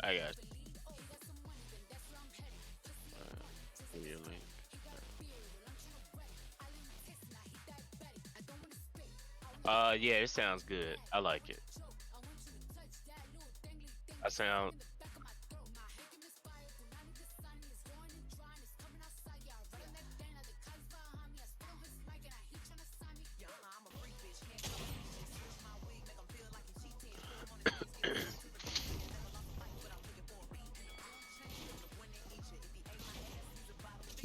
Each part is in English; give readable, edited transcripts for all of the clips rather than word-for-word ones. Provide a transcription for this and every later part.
I got give me a link. Yeah, it sounds good. I like it. I sound.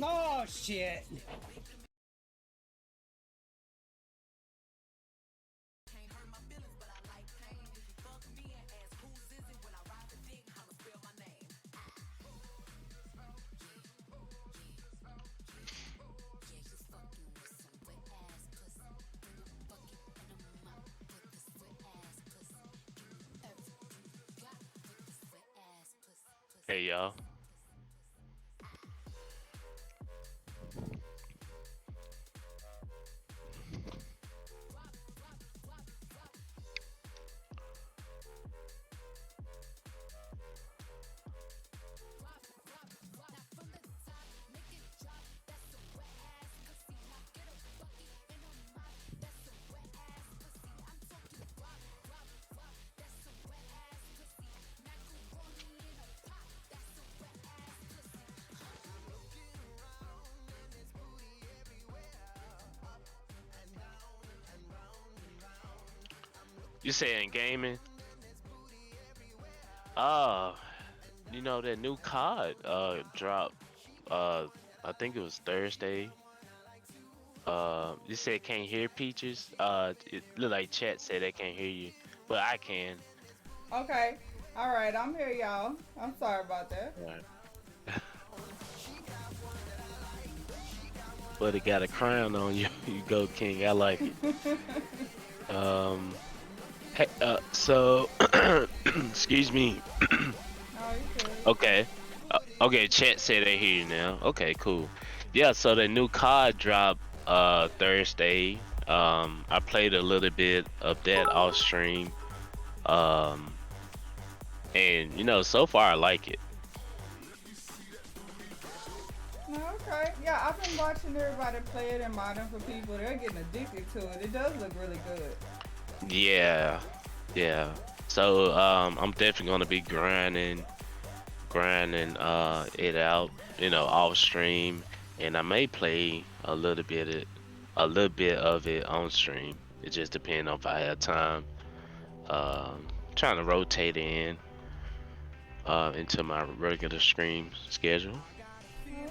Oh shit. Hey y'all. You saying gaming? Uh, that new COD dropped. I think it was Thursday. You said can't hear Peaches. It look like chat said they can't hear you, but I can. Okay. All right. I'm here, y'all. I'm sorry about that. Right. But it got a crown on you. You go king. I like it. Um. Hey. So. Excuse me. Oh, you good? Okay. Okay. Chat said they hear you now. Okay. Cool. Yeah. So the new COD dropped Thursday. I played a little bit of that off stream. Um. And so far I like it. No, okay. Yeah, I've been watching everybody play it and modding for people. They're getting addicted to it. It does look really good. Yeah. Yeah. So I'm definitely gonna be grinding it out, off stream, and I may play a little bit of it on stream. It just depends on if I have time. Trying to rotate in into my regular stream schedule. Okay.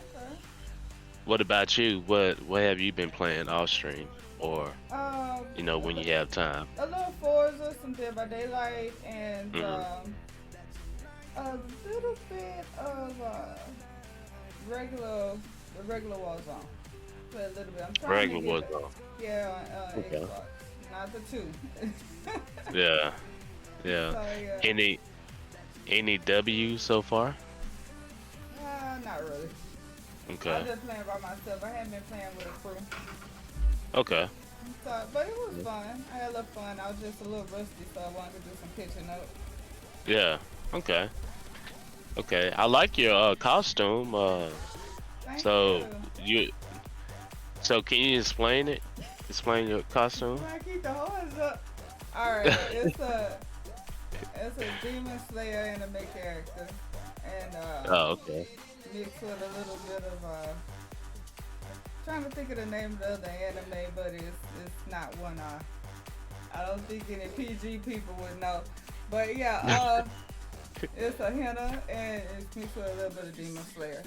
What about you? What have you been playing off stream, or Um, when you have time? a little Forza, some Dead by Daylight, and Hmm. a little bit of regular, the regular Warzone. Play a little bit. I'm trying to Regular get was it. Yeah, on okay. Xbox, not the two. Yeah, yeah. So yeah, Any W so far? not really. I Okay. was just playing by myself. I hadn't been playing with a crew. Okay. So, but it was fun. I had a little fun. I was just a little rusty, so I wanted to do some catching up. Yeah. Okay. Okay. I like your costume. Thank So you. you so can you explain it? Explain your costume? Trying to keep the horns up. All right, it's a demon slayer and a mid character, and Oh, okay. mixed with a little bit of trying to think of the name of the other anime, but it's not one I don't think any PG people would know. But yeah, it's a henna and it's mixed with a little bit of demon slayer.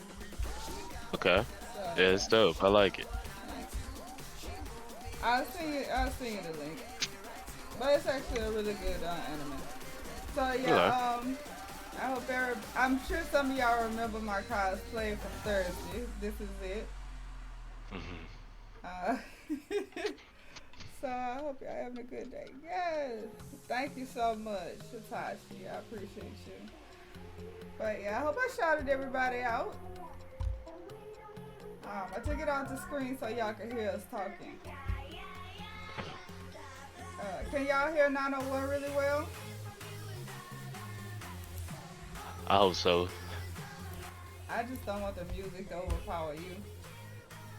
Okay. So Yeah, yeah, it's dope. I like it. I'll send you the link. But it's actually a really good anime. So Okay. yeah, I hope I'm sure some of y'all remember my cosplay from Thursday. This is it. Hmm. Uh, so I hope y'all having a good day. Yes. Thank you so much, Hitachi. I appreciate you. But yeah, I hope I shouted everybody out. I took it off the screen so y'all can hear us talking. Can y'all hear 901 really well? I hope so. I just don't want the music to overpower you.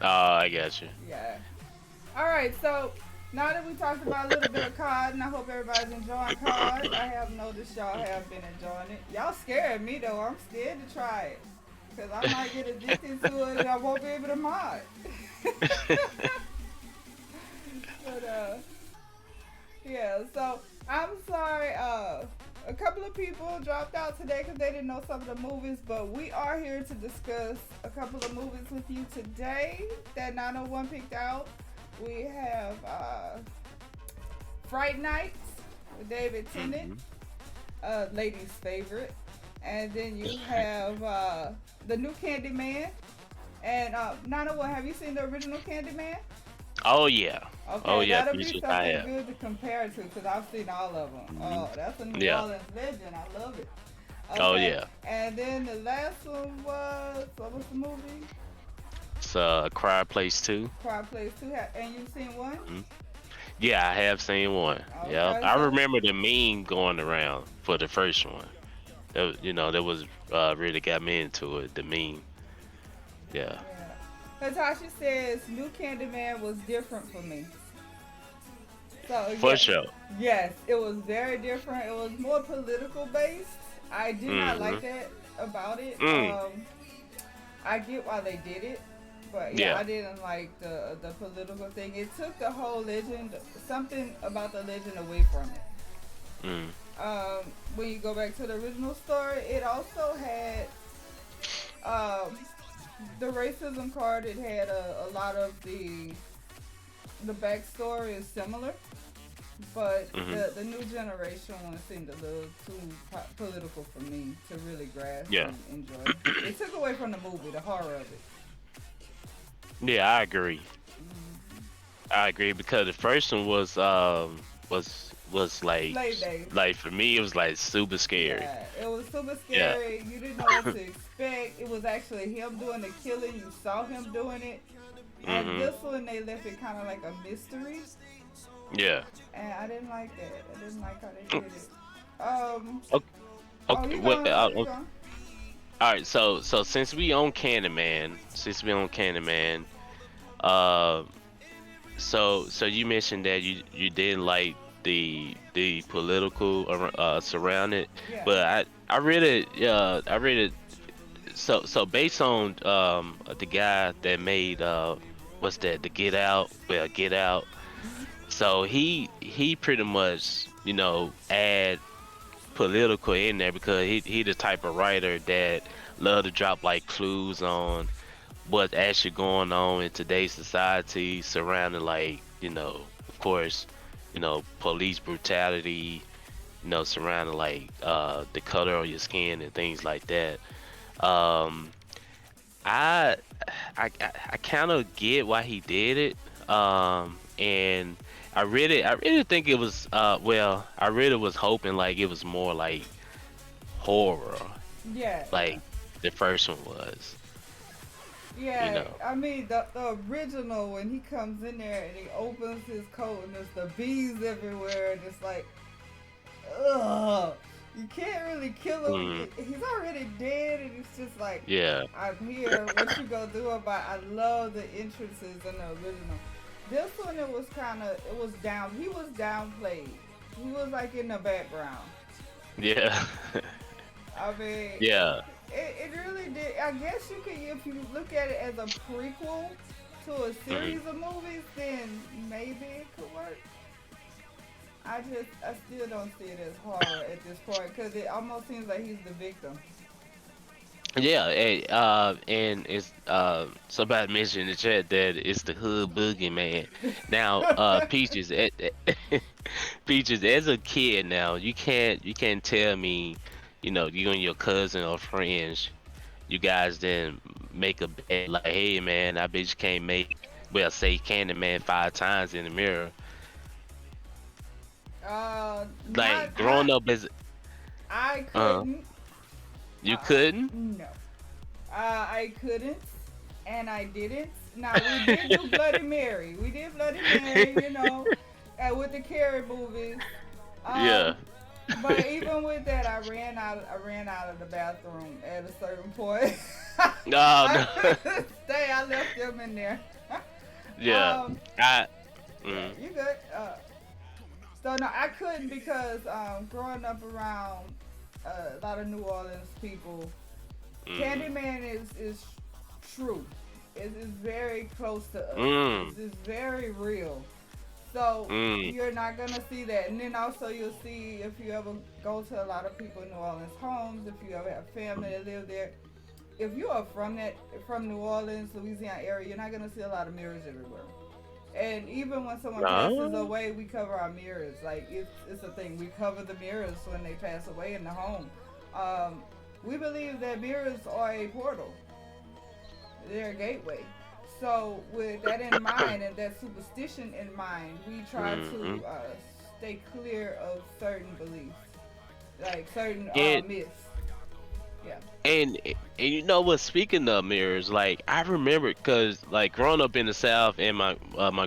I got you. Yeah. All right. So now that we talked about a little bit of COD, and I hope everybody's enjoying COD, I have noticed y'all have been enjoying it. Y'all scared me though. I'm scared to try it because I might get addicted to it and I won't be able to mod. But yeah. So I'm sorry. A couple of people dropped out today because they didn't know some of the movies, but we are here to discuss a couple of movies with you today that 901 picked out. We have Fright Nights with David Tennant, ladies' favorite. And then you have the new Candyman. And 901, have you seen the original Candyman? Oh yeah. Okay, Oh yeah. that'll be Peaches, I something have. good to compare to because I've seen all of them. Oh, that's a New Yeah. Orleans legend. I love it. Oh Okay, yeah. and then the last one was, what was the movie? It's Cry Place 2. Quiet Place 2. And you've seen one? Yeah, I have seen one. Yeah, Okay, I so remember the meme going around for the first one. That was really got me into it. The meme. Yeah. yeah. Natasha says new Candyman was different for me. So For yeah, sure. yes, it was very different. It was more political based. I did not Hmm. like that about it. Mm. I get why they did it, but yeah, Yeah. I didn't like the political thing. It took the whole legend, something about the legend away from it. Mm. When you go back to the original story, it also had the racism card. It had a lot of the backstory is similar, but Hmm. the new generation one seemed a little too political for me to really grasp Yeah. and enjoy. It took away from the movie, the horror of it. Yeah, I agree. I agree because the first one was Slave days. like for me it was like super scary. Yeah, it was super Yeah. scary. You didn't know what to expect. It was actually him doing the killing. You saw him doing it. And Hmm. this one, they left it kind of like a mystery. Yeah. And I didn't like that. I didn't like how they did it. Um, Okay. oh, Okay. you Well, going? You going? all right. So since we on Candyman, uh, so you mentioned that you didn't like the political surround it, Yeah. but I read it. So based on the guy that made what's that, the Get Out, well, Get Out. So he pretty much add political in there because he the type of writer that love to drop like clues on what's actually going on in today's society surrounding, like, of course, police brutality, surrounding like the color of your skin and things like that. um I I kind of get why he did it. And I really think it was well, I really was hoping like it was more like horror, Yeah, like the first one was, you yeah. know. I mean, the original when he comes in there and he opens his coat and there's the bees everywhere and it's like, ugh. You can't really kill him. Mm, He's already dead, and it's just like, yeah. I'm here. What you gonna do about it? I love the entrances in the original. This one, it was down. He was downplayed. He was like in the background. Yeah. I mean, Yeah. it really did. I guess you could, if you look at it as a prequel to a Hmm. series of movies, then maybe it could work. I still don't see it as horror at this point because it almost seems like he's the victim. Yeah, and it's somebody mentioned in the chat that it's the hood boogeyman. Now, Peaches, Peaches, as a kid, now you can't tell me, you and your cousin or friends, you guys didn't make a bet like, hey man, I bet you can't make, well, say Candyman 5 times in the mirror. Like growing Not up as, I uh, couldn't. you couldn't. No. I couldn't, and I didn't. Now we did do Bloody Mary. We did Bloody Mary, with the Carrie movies. Yeah. Um, But even with that, I ran out of the bathroom at a certain point. No, I no. couldn't stay. I left them in there. Yeah. um, I. yeah, Mm, you good? So no, I couldn't because growing up around a lot of New Orleans people, mm, Candyman is true. It is very close to us. mm, It's very real. So mm. you're not gonna see that, and then also you'll see if you ever go to a lot of people in New Orleans homes, if you ever have family that live there. If you are from New Orleans, Louisiana area, you're not gonna see a lot of mirrors everywhere. And even when someone passes No. away, we cover our mirrors. Like it's a thing. We cover the mirrors when they pass away in the home. Um, we believe that mirrors are a portal. They're a gateway. So with that in mind and that superstition in mind, we try Mm-hmm. to stay clear of certain beliefs, like certain And myths. Yeah. and you know what? Speaking of mirrors, like I remember, cause like growing up in the South and my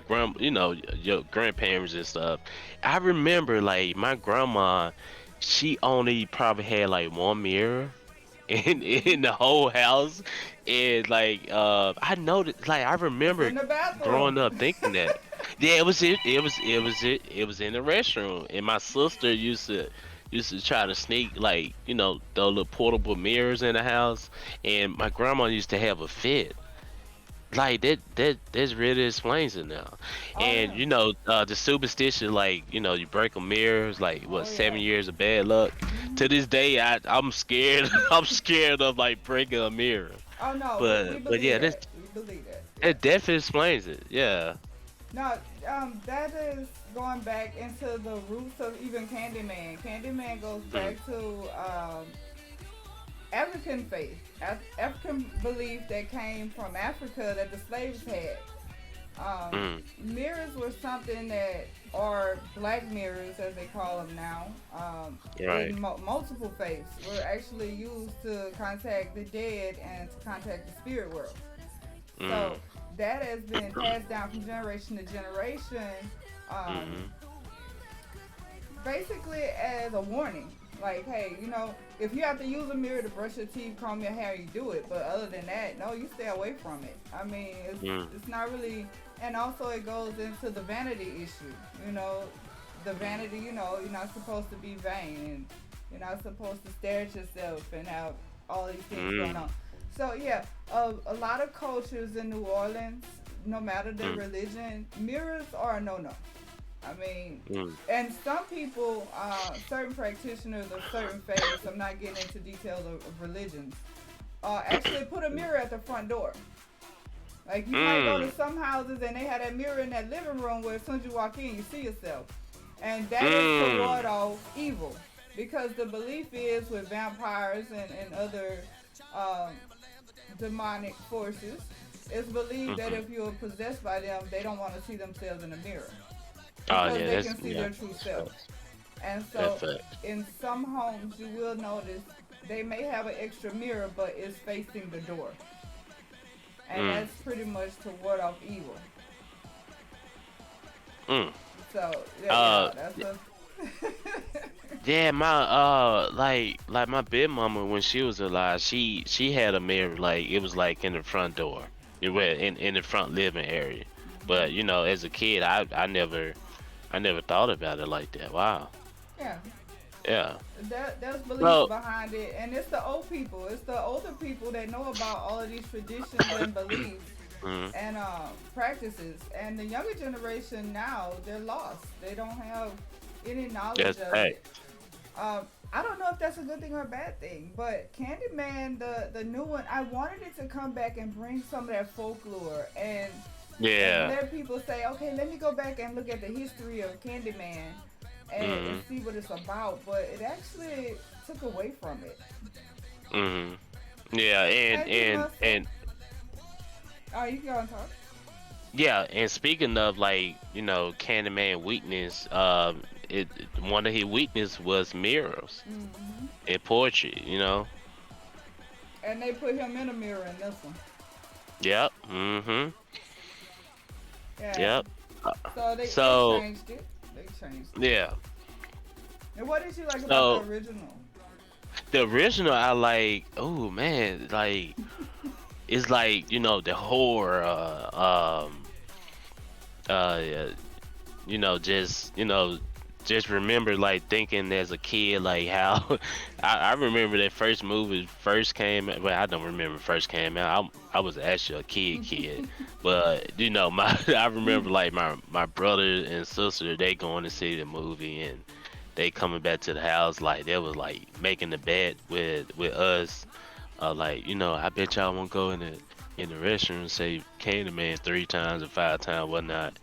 grand, your grandparents and stuff. I remember like my grandma, she only probably had like one mirror in the whole house, and like I noticed, like I It's remember in the bathroom. growing up thinking that. Yeah, it was in the restroom, and my sister used to try to sneak, like, the little portable mirrors in the house, and my grandma used to have a fit. Like that really explains it now. Oh And yeah. the superstition, like, you break a mirror, it's like what, Oh 7 years of bad luck. To yeah. this day, I'm scared. I'm scared of like breaking a mirror. Oh no, we But believe yeah, this that. We believe that. Yeah. it definitely explains it. Yeah. No, that is going back into the roots of even Candyman. Candyman goes Mm, back to African faith, African belief that came from Africa that the slaves had. mm, Mirrors were something that are black mirrors, as they call them now, right. in multiple faiths, were actually used to contact the dead and to contact the spirit world. So Mm, that has been passed down from generation to generation, um, mm, basically as a warning. Like, hey, if you have to use a mirror to brush your teeth, comb your hair, you do it. But other than that, no, you stay away from it. I mean, mm, it's not really. And also, it goes into the vanity issue. You know, the vanity. You're not supposed to be vain, and you're not supposed to stare at yourself and have all these things going mm, on. So yeah, a lot of cultures in New Orleans, no matter the mm, religion, mirrors are a no-no. I mean, mm, and some people, certain practitioners of certain faiths, I'm not getting into details of religions, actually put a mirror at the front door. Like you might go to mm, some houses and they have that mirror in that living room where as soon as you walk in, you see yourself. And that is to mm, ward off evil. Because the belief is with vampires and other um, demonic forces, it's believed that mm. if you're possessed by them, they don't want to see themselves in the mirror Oh because yeah, they that's can see yeah. their true That's self. facts. And That's so, facts. in some homes, you will notice they may have an extra mirror, but it's facing the door, and Mm, that's pretty much to ward off evil. mm. So, yeah, Uh, yeah, that's a. yeah, like my big mama, when she was alive, she had a mirror, like it was like in the front door, in the front living area. But as a kid, I never thought about it like that. Wow. Yeah, Yeah. there's beliefs So. behind it, and it's the old people, it's the older people that know about all of these traditions and beliefs Mm, and practices. And the younger generation now, they're lost. They don't have any knowledge that's of it. facts. I don't know if that's a good thing or a bad thing, but Candyman, the new one, I wanted it to come back and bring some of that folklore and Yeah. let people say, okay, let me go back and look at the history of Candyman and Mm, see what it's about. But it actually took away from it. mm. Yeah, and And you and know, so, and oh, you can go and talk. yeah, and speaking of, like, Candyman weakness, one of his weakness was mirrors Hmm. and poetry. And they put him in a mirror in this one. Yep. Mhm. Yeah. Yep. Uh, So they So changed it. They changed it. yeah. And what did you like about the So original? the original, I like. Oh man, like it's like the horror. Yeah, just just remember like thinking as a kid like how I remember that first movie first came. Well, I don't remember first came out. I was actually a kid, but my I remember like my brother and sister, they going to see the movie, and they coming back to the house like they was like making the bet with us. Like I bet y'all won't go in the restroom and say Candyman 3 times or 5 times, whatnot.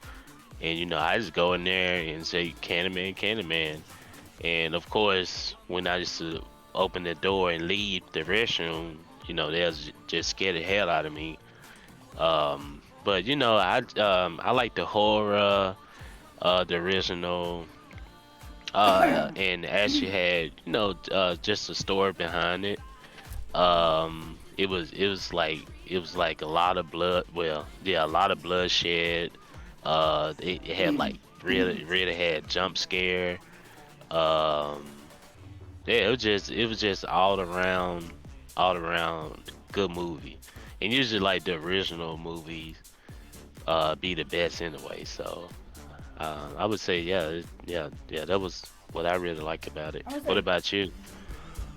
And I just go in there and say Candyman, Candyman. And of course, when I used to open the door and leave the restroom, they'll just scare the hell out of me. But I like the horror, the original, and actually had just a story behind it. It was like a lot of blood. Well, yeah, a lot of bloodshed. It had like really had jump scare. Um, yeah, it was just all around good movie. And usually like the original movies be the best anyway. So I would say yeah, that was what I really like about it. I would What say about you?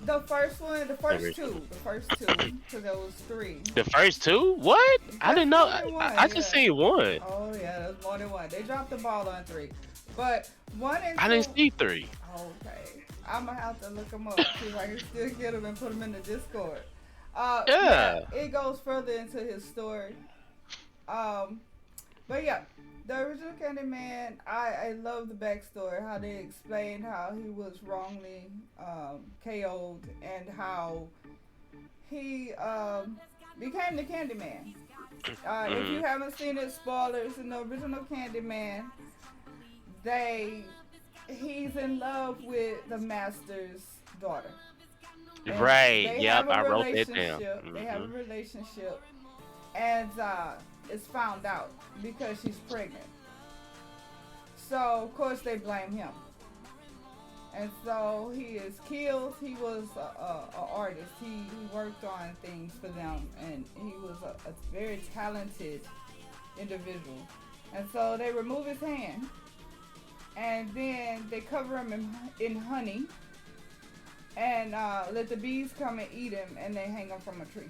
the first one, The original. the first two, because there was three. The first two? What? I That's didn't know. more than one, I just yeah. seen one. Oh yeah, that's more than one. They dropped the ball on three, but one and I two. didn't see three. Okay, I'm gonna have to look them up, see if I can still get them and put them in the Discord. Yeah, Yeah. it goes further into his story. Um, but yeah, the original Candyman, I love the backstory, how they explained how he was wrongly KO'd and how he became the Candyman. If you Mm, haven't seen it, spoilers. In the original Candyman, they he's in love with the master's daughter, and right. they Yep. have a I wrote that down. relationship. They have a relationship, and it's found out because she's pregnant. So of course they blame him, and so he is killed. He was a artist. He worked on things for them, and he was a very talented individual. And so they remove his hand, and then they cover him in honey, and let the bees come and eat him, and they hang him from a tree.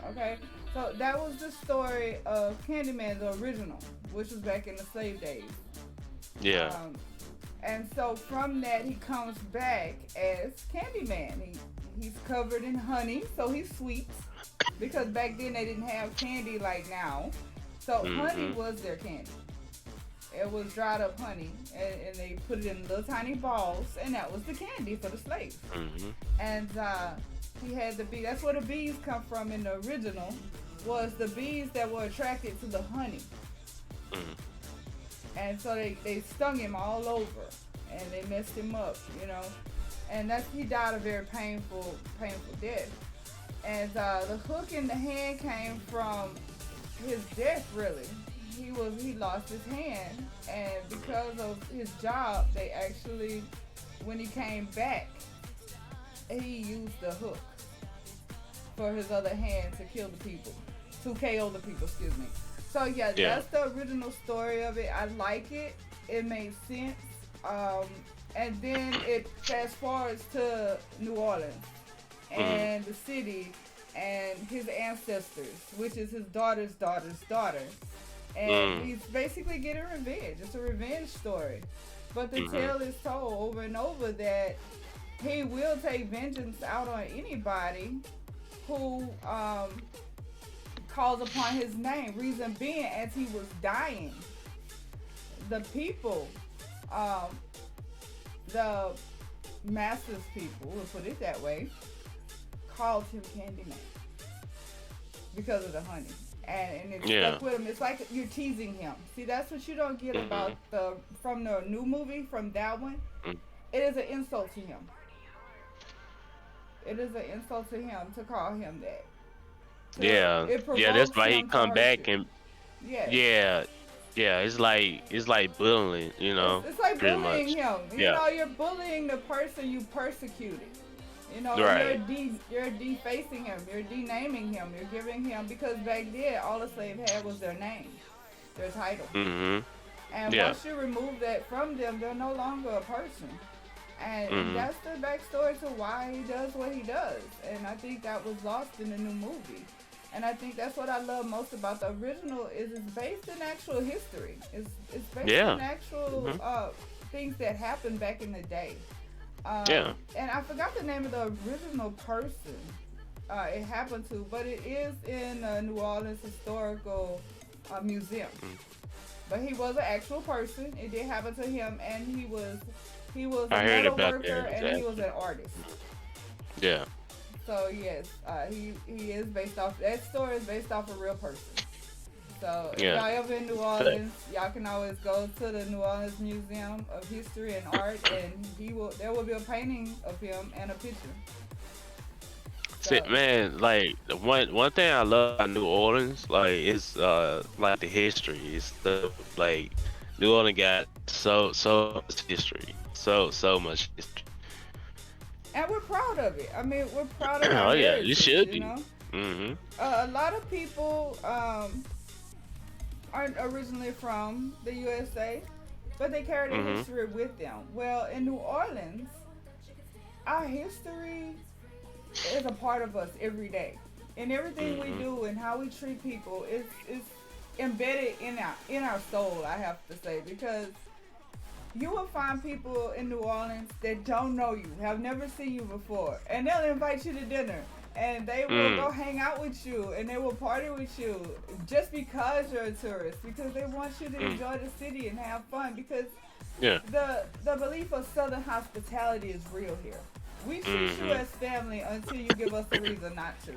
Okay, so that was the story of Candyman, the original, which was back in the slave days. Yeah. Um, and so from that, he comes back as Candyman. He's covered in honey, so he's sweet. Because back then they didn't have candy like now. So honey Mhm. was their candy. It was dried up honey, and they put it in little tiny balls, and that was the candy for the slaves. Mhm. And he had the bee. That's where the bees come from in the original. Was the bees that were attracted to the honey. Mhm. And so they stung him all over, and they messed him up, and he died a very painful death. And the hook in the hand came from his death, really. He lost his hand, and because of his job, they actually, when he came back, he used the hook for his other hand to kill the people, to KO the people, excuse me. So yeah, Yeah. that's the original story of it. I like it. It made sense. And then it fast forwards to New Orleans and the city and his ancestors, which is his daughter's daughter's daughter. And he's basically getting revenge. It's a revenge story. But the tale is told over and over that he will take vengeance out on anybody who calls upon his name. Reason being, as he was dying, the people, the master's people, we'll put it that way, called him Candyman because of the honey. And it stuck with him. It's like you're teasing him. See, that's what you don't get about from the new movie, from that one. Mm. It is an insult to him. It is an insult to him to call him that. Yeah. It Yeah. That's provokes why he him to come hurt back you. and Yes. yeah. Yeah, it's like bullying, It's like pretty bullying much. him. You Yeah. know, you're bullying the person you persecuted. You know, Right. you're defacing him. You're denaming him. You're giving him because back then all the slave had was their name, their title. Mhm. And Yeah. once you remove that from them, they're no longer a person. And Mhm. that's the backstory to why he does what he does. And I think that was lost in the new movie. And I think that's what I love most about the original is it's based in actual history. It's based Yeah. in actual Mhm. things that happened back in the day. Yeah. And I forgot the name of the original person it happened to, but it is in New Orleans Historical Museum. Mm. But he was an actual person. It did happen to him, and he was a I heard metal about worker that. and he was Exactly. an artist. Yeah. So yes, he is based off that story is based off a real person. So if Yeah. y'all ever in New Orleans, y'all can always go to the New Orleans Museum of History and Art, and there will be a painting of him and a picture. See, So man, like the one thing I love about New Orleans, like it's like the history. It's the like New Orleans got so much history, so much history. and we're proud of it. I mean, we're proud of our Oh yeah, you heritage. should You be. know, Mhm. a lot of people aren't originally from the USA, but they carry their Mhm. history with them. Well, in New Orleans, our history is a part of us every day. And everything we Mhm. do and how we treat people is embedded in our soul, I have to say, because you will find people in New Orleans that don't know you, have never seen you before, and they'll invite you to dinner. And they will Mm. go hang out with you and they will party with you just because you're a tourist, because they want you to Mm. enjoy the city and have fun, because Yeah. the belief of Southern hospitality is real here. We treat you Mhm. as family until you give us a reason not to.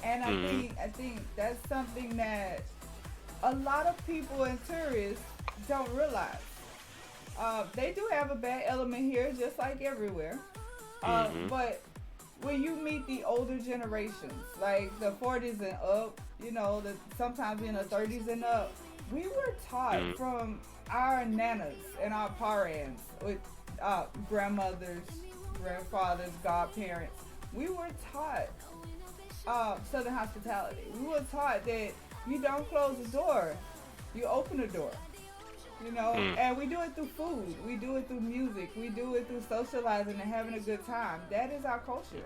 And Mhm. I think that's something that a lot of people and tourists don't realize. They do have a bad element here, just like everywhere. Mhm. But when you meet the older generations, like the 40s and up, sometimes in the 30s and up, we were taught Mhm. from our nanas and our parents, with grandmothers, grandfathers, godparents. We were taught Southern hospitality. We were taught that you don't close the door, you open the door. Mm. And we do it through food, we do it through music, we do it through socializing and having a good time. That is our culture.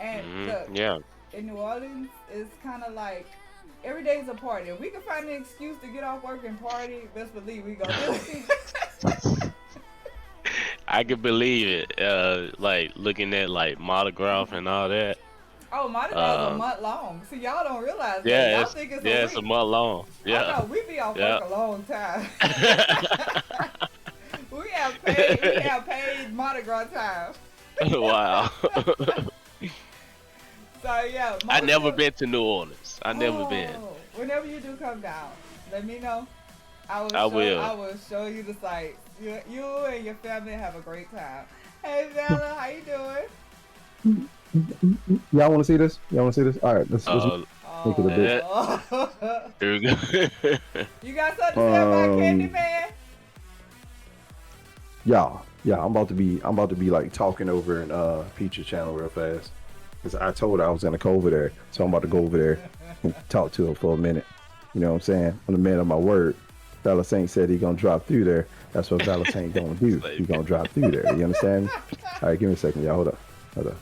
And Mhm. look, Yeah. in New Orleans, it's kind of like every day is a party. If we can find an excuse to get off work and party, best believe we gonna do it. I can believe it. Like looking at like monograph and all that. Oh, Mardi Gras is a Um. month long. See, y'all don't realize that. Yeah. Y'all It's think it's a yeah. It's a week. month long. Oh Yeah. no, we be off Yeah. work a long time. We have paid Mardi Gras time. Wow. So yeah, I most never of been to New Orleans. I never been. whenever you do come down, let me know. I I will. will show you the sights. You and your family have a great time. Hey Bella, how you doing? Y'all want to see this? Y'all want to see this? All right, let's Uh, make it a bit. Oh, here we go. you got something to say about Um, Candyman? yeah. I'm about to be like talking over in Peach's channel real fast, because I told her I was gonna go over there, so I'm about to go over there and talk to her for a minute. You know what I'm saying? I'm the man of my word. Valentine said he gonna drop through there. That's what Valentine gonna do. He gonna drop through there. You understand me? All right, give me a second, y'all. Hold up.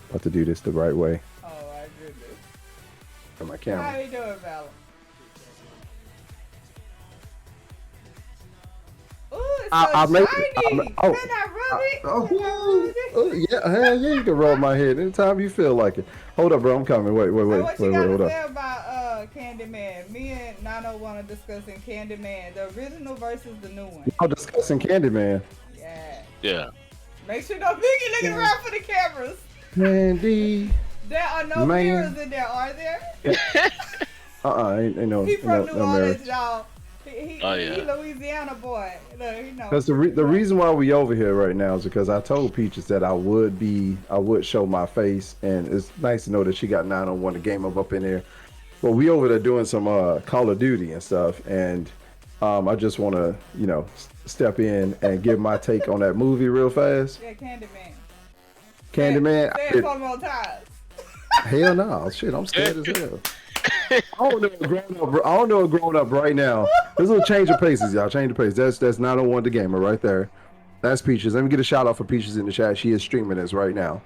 About to do this the right way Oh my goodness. for my How camera. you doing, Val? Ooh, it's I so made it. shiny. Oh, Can I rub it? oh, Can I rub it? yeah, hell yeah, you can rub my head anytime you feel like it. Hold up, bro, I'm coming. Wait, So what you got hold to up. say about Candyman? Me and 901 are discussing Candyman, the original versus the new one. Y'all discussing Candyman. Yeah. Yeah. Make sure no biggie looking around for the cameras. Candy, There are no Man. mirrors in there, are there? ain't no, He from New no mirror. Orleans, y'all. Oh, He yeah. Louisiana boy. Look, Because the reason why we over here right now is because I told Peaches that I would show my face, and it's nice to know that she got 901 the game up in there. But we over there doing some Call of Duty and stuff, and I just want to, step in and give my take on that movie real fast. Yeah, Candyman. Candyman. Say it 4 more times. Hell no, shit, I'm scared as hell. I don't know a grown up right now. There's a little change of paces, y'all. Change of pace. That's 901 the gamer right there. That's Peaches. Let me get a shout out for Peaches in the chat. She is streaming this right now.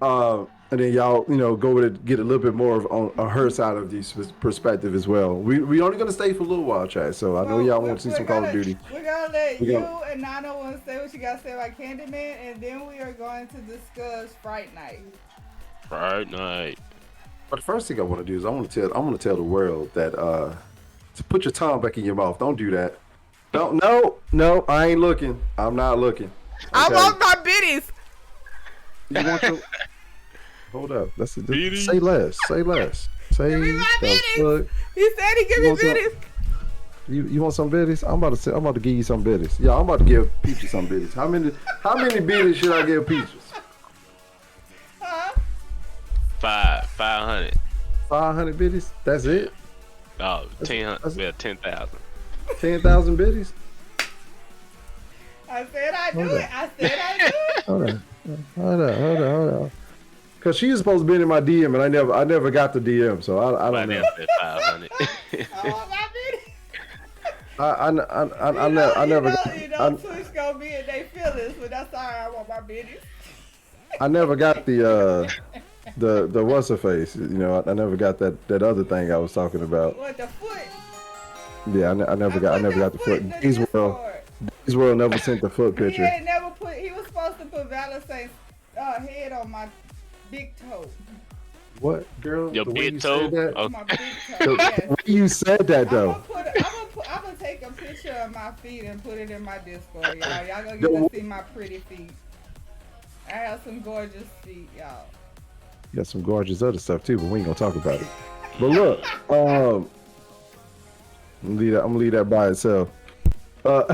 And then y'all, go with it, get a little bit more on her side of the perspective as well. We only gonna stay for a little while, chat. So I know y'all want to see some Call of Duty. We're gonna let you and 901 say what you gotta say about Candyman, and then we are going to discuss Fright Night. Fright Night. But the first thing I want to do is I want to tell the world that to put your tongue back in your mouth. Don't do that. No, I ain't looking. I'm not looking. Okay? I want my biddies. You want your... Hold up. Say less. Say less. Say give me my biddies. Fuck. He said he give me biddies. You want some biddies? I'm about to give you some biddies. Yeah, I'm about to give Peaches some biddies. How many biddies should I give Peaches? 500. 500 biddies? That's it? Oh, 10,000. 10,000 biddies? I said I do it. Hold on. Cause she was supposed to be in my DM and I never got the DM, so I don't know. 500. I want my biddies. I never. Twitch gonna be in their feelings, but that's alright. I want my biddies. I never got the what's her face. I never got that other thing I was talking about. What, the foot? Yeah, I never got the foot. These world never sent the foot picture. He was supposed to put Valentine's head on my big toe. What, girl? Your big toe? Oh. My big toe. Yes. The way you said that though. I'm gonna take a picture of my feet and put it in my Discord, y'all. Y'all gonna get to see my pretty feet. I have some gorgeous feet, y'all. You got some gorgeous other stuff too, but we ain't gonna talk about it. But look, I'm gonna leave that by itself. Well,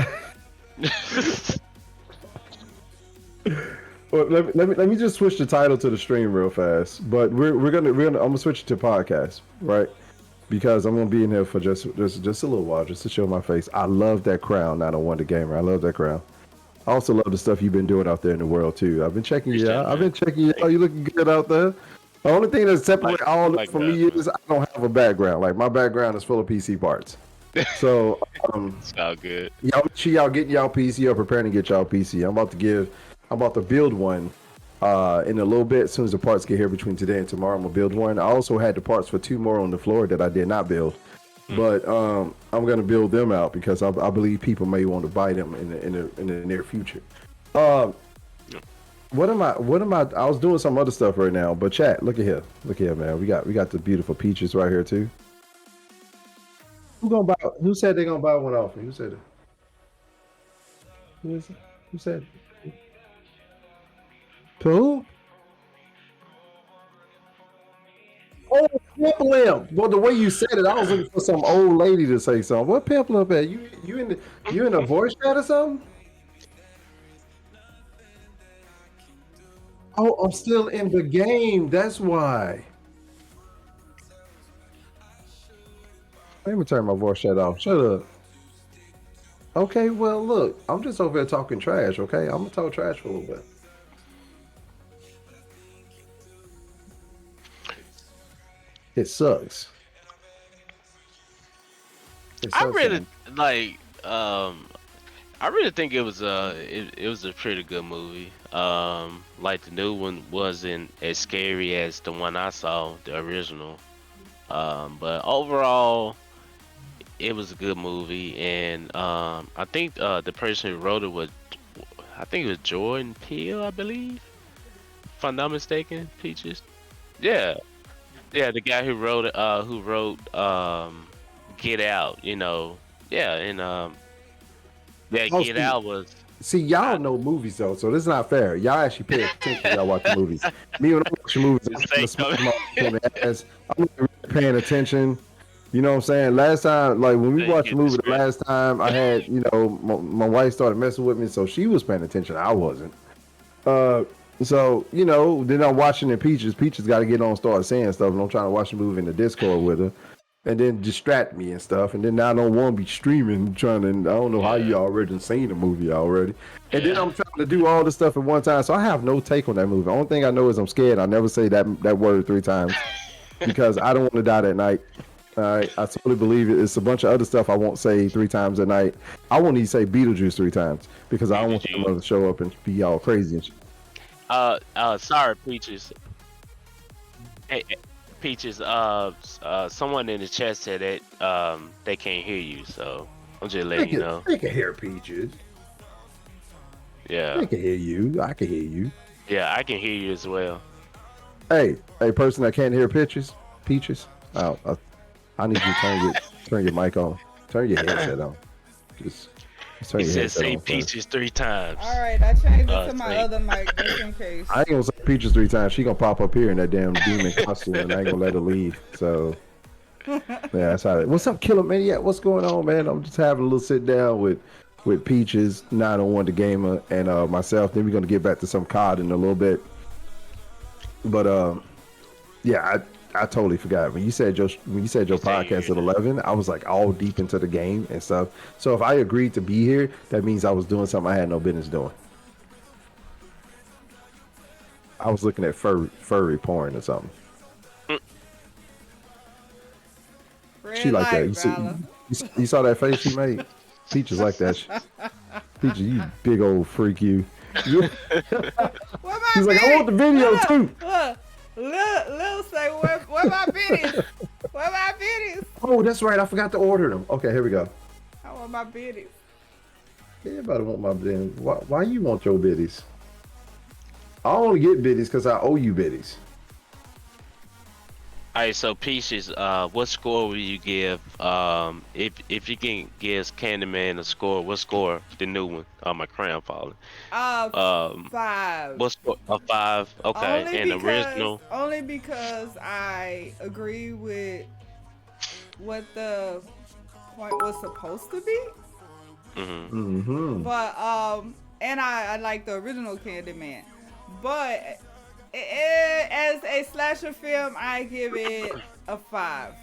let me just switch the title to the stream real fast. But I'm gonna switch it to podcast, right? Because I'm gonna be in here for just a little while, just to show my face. I love that crown, 901 the gamer. I love that crown. I also love the stuff you've been doing out there in the world too. I've been checking you out. Oh, you looking good out there. The only thing that separates all this from me is I don't have a background. Like my background is full of PC parts. So it's all good. Y'all getting y'all PC or preparing to get y'all PC. I'm about to build one in a little bit. As soon as the parts get here between today and tomorrow, I'm gonna build one. I also had the parts for 2 more on the floor that I did not build. But I'm gonna build them out because I believe people may want to buy them in the near future. What am I? I was doing some other stuff right now. But chat, look at here, man. We got the beautiful Peaches right here too. Who said they're gonna buy one off me? Who said it? Who is it? Who said it? Who? Oh, Pimp Limp. Well, the way you said it, I was looking for some old lady to say something. What Pimp Limp at? You in a voice chat or something? Oh, I'm still in the game. That's why. Let me turn my voice chat off. Shut up. Okay, well, look, I'm just over here talking trash, okay? I'm gonna talk trash for a little bit. It sucks. I really think it was a pretty good movie. Like the new one wasn't as scary as the one I saw, the original. But overall, it was a good movie, and I think the person who wrote it was Jordan Peele, I believe, if I'm not mistaken. Peaches, yeah, the guy who wrote Get Out, yeah, and Get Out was. See, y'all know movies though, so this is not fair. Y'all actually pay attention when y'all watch movies. Me, when I watch movies, I'm not really paying attention. You know what I'm saying? Last time, like when we watched the movie the last time, I had, my wife started messing with me, so she was paying attention. I wasn't. So, then I'm watching the Peaches. Peaches got to get on and start saying stuff, and I'm trying to watch the movie in the Discord with her. and then distract me and stuff. And then 901 be streaming, trying to, I don't know how you already seen the movie already. And then I'm trying to do all this stuff at one time. So I have no take on that movie. The only thing I know is I'm scared. I never say that word 3 times because I don't want to die that night. All right, I totally believe it. It's a bunch of other stuff I won't say 3 times a night. I won't even say Beetlejuice 3 times because I don't want someone to show up and be all crazy and shit. Sorry, Peaches. Hey, Peaches. Someone in the chat said that they can't hear you, so I'm just letting you know. They can hear Peaches. Yeah. They can hear you. I can hear you. Yeah, I can hear you as well. Hey, person that can't hear Peaches. I need you to turn your mic on. Turn your headset on. Just turn He your said headset say on Peaches 3 times. All right, I changed it to my other mic just in case. I ain't gonna say Peaches 3 times. She gonna pop up here in that damn demon costume, and I ain't gonna let her leave. So, yeah, that's how. What's up, Killer Maniac? What's going on, man? I'm just having a little sit down with Peaches, 901 the Gamer, and myself. Then we're gonna get back to some COD in a little bit. But yeah, I totally forgot when you said your podcast at 11. I was like all deep into the game and stuff. So if I agreed to be here, that means I was doing something I had no business doing. I was looking at furry porn or something. She like that. You saw that face she made? Peaches like that. Peaches, you big old freak, you. She's like, I want the video too. Lil say, where my biddies? Where my biddies? Oh, that's right. I forgot to order them. Okay, here we go. I want my biddies. Everybody want my biddies. Why you want your biddies? I only get biddies because I owe you biddies. Alright, so Peaches, what score will you give? If you can give Candyman a score, what score? The new one. Oh, my crown falling. 5. What score? A 5. Okay, and the original. Only because I agree with what the point was supposed to be. But and I like the original Candyman, but. As a slasher film, I give it a 5.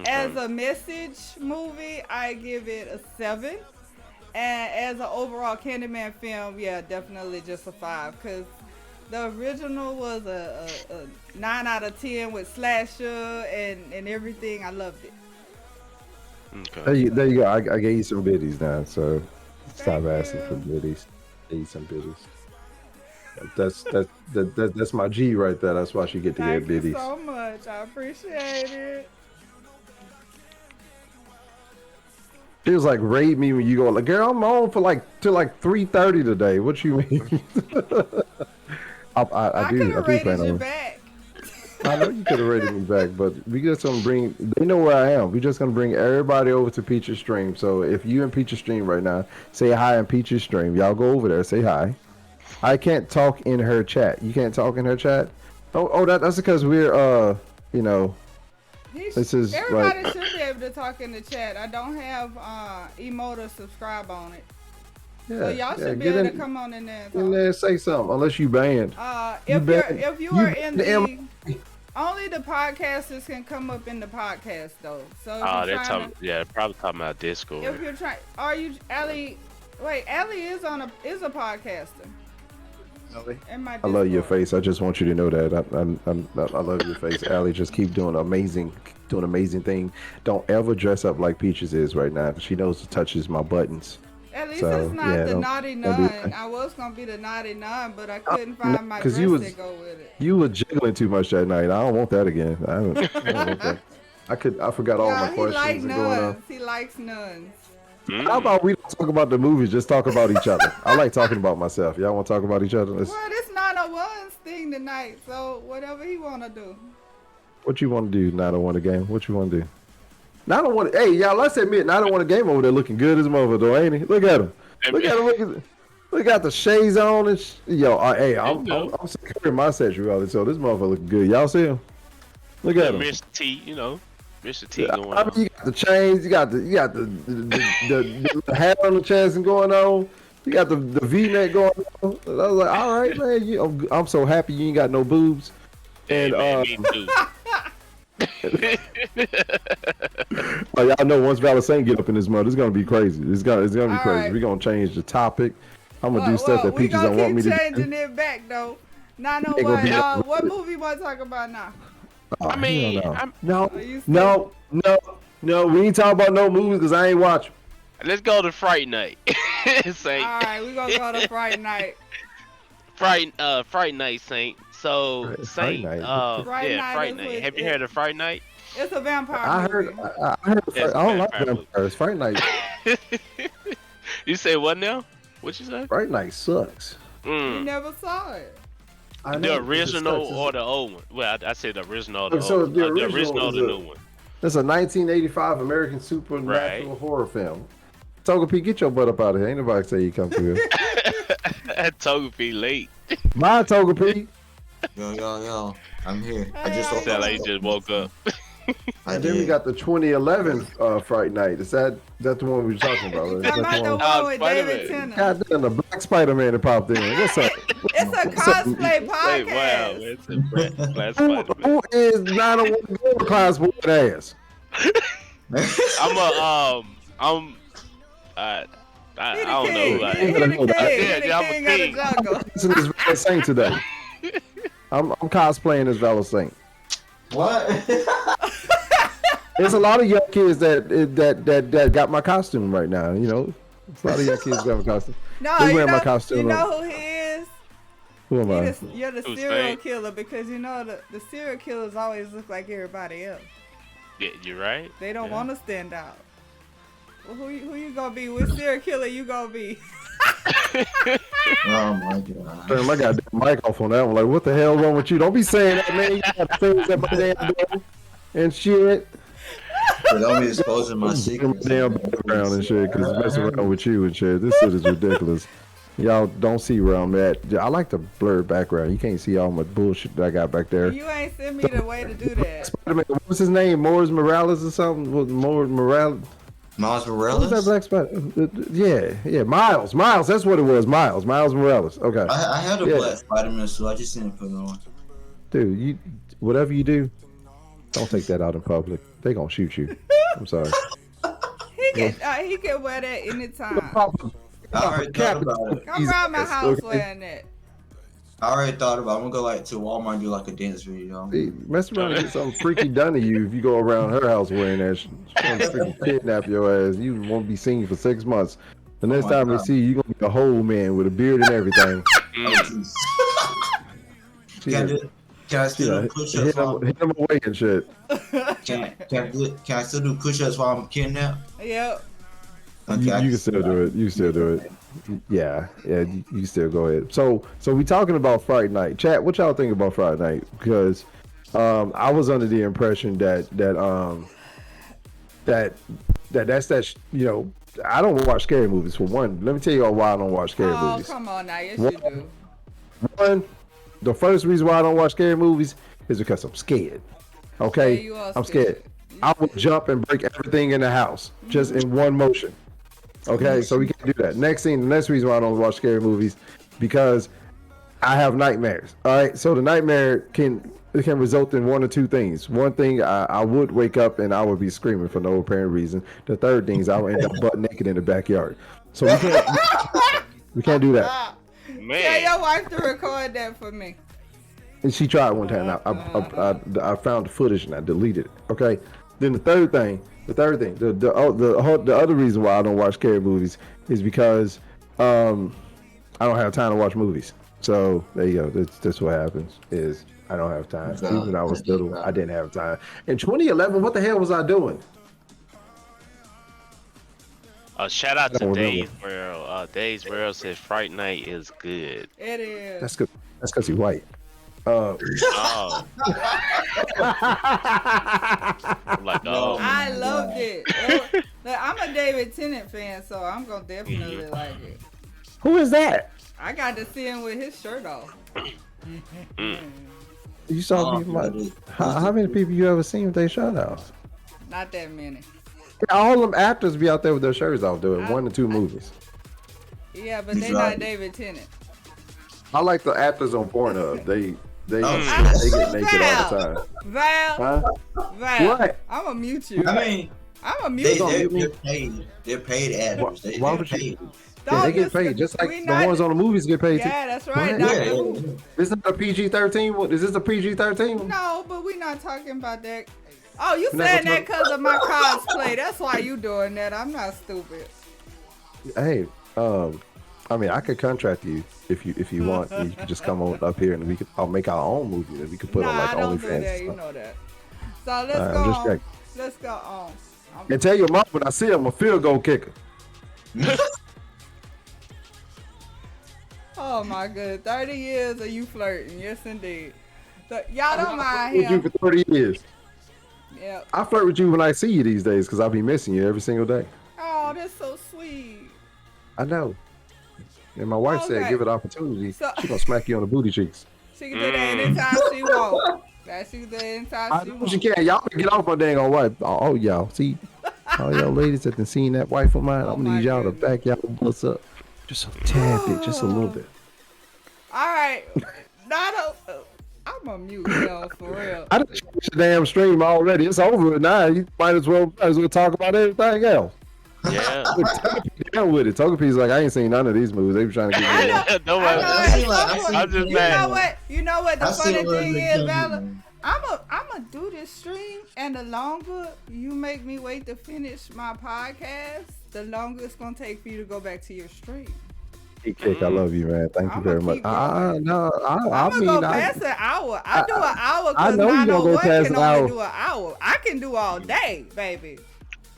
As a message movie, I give it a 7. And as an overall Candyman film, yeah, definitely just a 5. Because the original was a 9 out of 10 with slasher and everything. I loved it. Okay. There you go. I gave you some biddies now, so stop asking for biddies. I gave you some biddies. That's my G right there. That's why she get to get biddies. Thank you so much. I appreciate it. She was like, raid me when you go. Like, girl, I'm on for till 3:30 today. What you mean? I do plan on it. Back. I know you could have rated me back, but we just gonna bring. They know where I am. We just gonna bring everybody over to Peach's stream. So if you in Peach's stream right now, say hi in Peach's stream. Y'all go over there, say hi. I can't talk in her chat. You can't talk in her chat? Oh, that's because we're, this is everybody should be able to talk in the chat. I don't have emote or subscribe on it. Yeah, so y'all should be able to come on in there and talk. In there and say something, unless you banned. If you are in the only the podcasters can come up in the podcast though. So they're probably talking about Discord. If you're trying, are you Allie? Wait, Allie is a podcaster. I love your face. I just want you to know that I love your face, Allie. Just keep doing amazing thing. Don't ever dress up like Peaches is right now. She knows it touches my buttons. At least it's not the naughty nun. I was gonna be the naughty nun, but I couldn't find my dress to go with it. You were jiggling too much that night. I don't want that again. I don't want that. I forgot all my questions and going on. He likes nuns. How about we don't talk about the movies, just talk about each other? I like talking about myself. Y'all want to talk about each other? Well, it's 901's thing tonight, so whatever he want to do. What you want to do, 901 the game? What you want to do? 901, hey, y'all, let's admit, 901 the game over there looking good as a mother, though, ain't he? Look at him. Look at the shades on and hey, I'm securing my sexuality, so this motherfucker looking good. Y'all see him? Look at him. Mr. T, Mr. T going on. You got the chains, you got the hat on the chest and going on. You got the V-neck going on. I was like, all right, man. I'm so happy you ain't got no boobs. And me too. Oh, y'all know once Valor Saint get up in this mode, it's gonna be crazy. It's gonna be All crazy. right. We're gonna change the topic. I'm gonna do stuff that Peaches don't want me to We do. gonna keep changing it back though. Ain't gonna be 901. What movie you want to talk about now? Oh, I mean, hell I'm- no, Are you no, no, no. We ain't talking about no movies because I ain't watching. let's go to Fright Night. Saint. All right, we gonna go to Friday night. Fright Night, Saint. So Fright Saint, Night. Fright yeah, Night Fright is Night. what Have you it- heard of Fright Night? It's a vampire I movie. heard. I heard. Yes, I don't like vampire movie. vampires. Fright Night. You say what now? What you say? Fright Night sucks. You Mm. never saw it. I The know, it original sucks. or the old one? Well, I said the original or the So old the one. The original original or is the a- new one. It's a 1985 American supernatural Right. horror film. Toga P, get your butt up out of here. Ain't nobody say you come through here. That Togepi late. My Toga P. Yo, I'm here. I just Hey, woke Sound up. like you just woke up. I And then we did. got the 2011 Fright Night. Is that the one we were talking about? You Is that talking about the one? one with David Spider-Man. Tennant? God damn, the Black Spider-Man that popped in. What's up? It's a cosplay Hey, wow, podcast. it's a Black Who, Spider-Man. who is 901 Gamer class with ass? He I the don't know king. who I He am. the king. Yeah, He yeah, I'm the a king of king. the jungle. This is Valor Saint today. I'm cosplaying as Valor Saint. What? There's a lot of young kids that got my costume right now. You know, it's a lot of young kids got my costume. No, They you wearing my know, costume you on. know who he is? Who am I? You're the Who's serial Saint? killer because you know the serial killers always look like everybody else. Yeah, you're right. They don't Yeah. want to stand out. Well, who you gonna be? Which serial killer you gonna be? Oh my god. Damn, I got the mic off on that one. Like, what the hell wrong with you? Don't be saying that, man. You got things at my damn door and shit. Don't be exposing my In my secrets. damn background and shit, because messing around with you and shit. This shit is ridiculous. Y'all don't see where I'm at. I like the blurred background. You can't see all my bullshit that I got back there. You ain't sent me the way to do that. Spider-Man, what's his name? Morris Morales or something? What, Morales? Miles What was that Morales? black Spider? Yeah. Miles. That's what it was. Miles Morales. Okay. I had a Yeah. black Spider-Man suit. I just didn't put it on. Dude, whatever you do, don't take that out in public. They gonna shoot you. I'm sorry. He can wear that anytime. I already thought about it. Come around my house wearing that. I already thought about it. I'm gonna go like to Walmart and do like a dance video. Hey, mess around and get something freaky done to you if you go around her house wearing that. She's gonna freaking kidnap your ass. You won't be seen for 6 months. The next my time they God. see you, you're gonna be a whole man with a beard and everything. Can I still do push-ups? hit While him away and shit. can I still do push-ups while I'm kidnapped? Yep. Okay, You I can still do it. You can still do it. Yeah, you can still go ahead. So we talking about Friday night. Chat, what y'all think about Friday night? Because I was under the impression that you know, I don't watch scary movies for one. Let me tell you all why I don't watch scary Oh, movies. come on now. Yes, What? you do. One, the first reason why I don't watch scary movies is because I'm scared. Okay, Yeah, you are I'm scared. I would jump and break everything in the house just in one motion. Okay, so we can't do that. The next reason why I don't watch scary movies, because I have nightmares. All right, so the nightmare can result in one or two things. One thing, I would wake up and I would be screaming for no apparent reason. The third thing is I would end up butt naked in the backyard. So we can't do that. Tell Man, your wife to record that for me. And she tried one time. I found the footage and I deleted it. Okay. Then the other reason why I don't watch scary movies is because I don't have time to watch movies. So there you go. That's what happens. Is I don't have time. Even when I was little, I didn't have time. In 2011, what the hell was I doing? shout out I to don't Dave's remember. World. Dave's World says Fright Night is good. It is. That's because he's white. Oh, I'm like, oh, I loved it. Look, I'm a David Tennant fan, so I'm gonna definitely like it. Who is that? I got to see him with his shirt off. You saw me. How many people you ever seen with their shirt off? Not that many. All them actors be out there with their shirts off doing 1 to 2 movies. Yeah, but they not David Tennant. I like the actors on Pornhub. They Oh, get naked all the time. Val, Huh? Val, What? I'm gonna mute you. I mean, I'm gonna mute they're you. paid. They're paid actors. Why They're would you- paid. Yeah, they get Don't paid just like we the not- ones on the movies get paid. Yeah, that's right. What? Doctor Yeah, Who. yeah. This not a PG-13 one. Is this a PG-13 one? No, but we're not talking about that. Oh, you We're not saying gonna that because of my cosplay? That's why you doing that. I'm not stupid. Hey, I mean, I could contract you if you want. You can just come on up here and I'll make our own movie that we could put on like don't do OnlyFans. that. You know that. So let's Alright, go I'm just on. checking. Let's go on. And tell your mom when I see him, I'm a field goal kicker. Oh my good, 30 years of you flirting, yes indeed. So, y'all don't mind With you him. for 30 years. Yep. I flirt with you when I see you these days because I'll be missing you every single day. Oh, that's so sweet. I know. And my wife said, Okay. give it opportunity. So- She gonna smack you on the booty cheeks. She can do that anytime she wants. That she can do that anytime I she know wants. she can. Y'all can get off my dang on wife. Oh, y'all. See, all y'all ladies that done seen that wife of mine, Oh, I'm my gonna need y'all to goodness. back y'all butts up. Just a tad bit, just a little bit. All right. I'm a mute, yo, for real. I done changed the damn stream already. It's over now. You might as well talk about everything else. Yeah. Down with it. Togepi's like, I ain't seen none of these movies. They were trying to get me. I Don't know worry. at seen, like, some I point- seen- I'm just you mad. know what? You know what the I funny seen one thing of the is, Togepi, Vala? man. I'ma do this stream, and the longer you make me wait to finish my podcast, the longer it's gonna take for you to go back to your stream. Hey, Kick, I love you, man. Thank you I'ma very much. keep going. No, I I'm mean, gonna go past an hour. I do an hour I because know you gonna go 901 past can an only hour. do an hour. I can do all day, baby.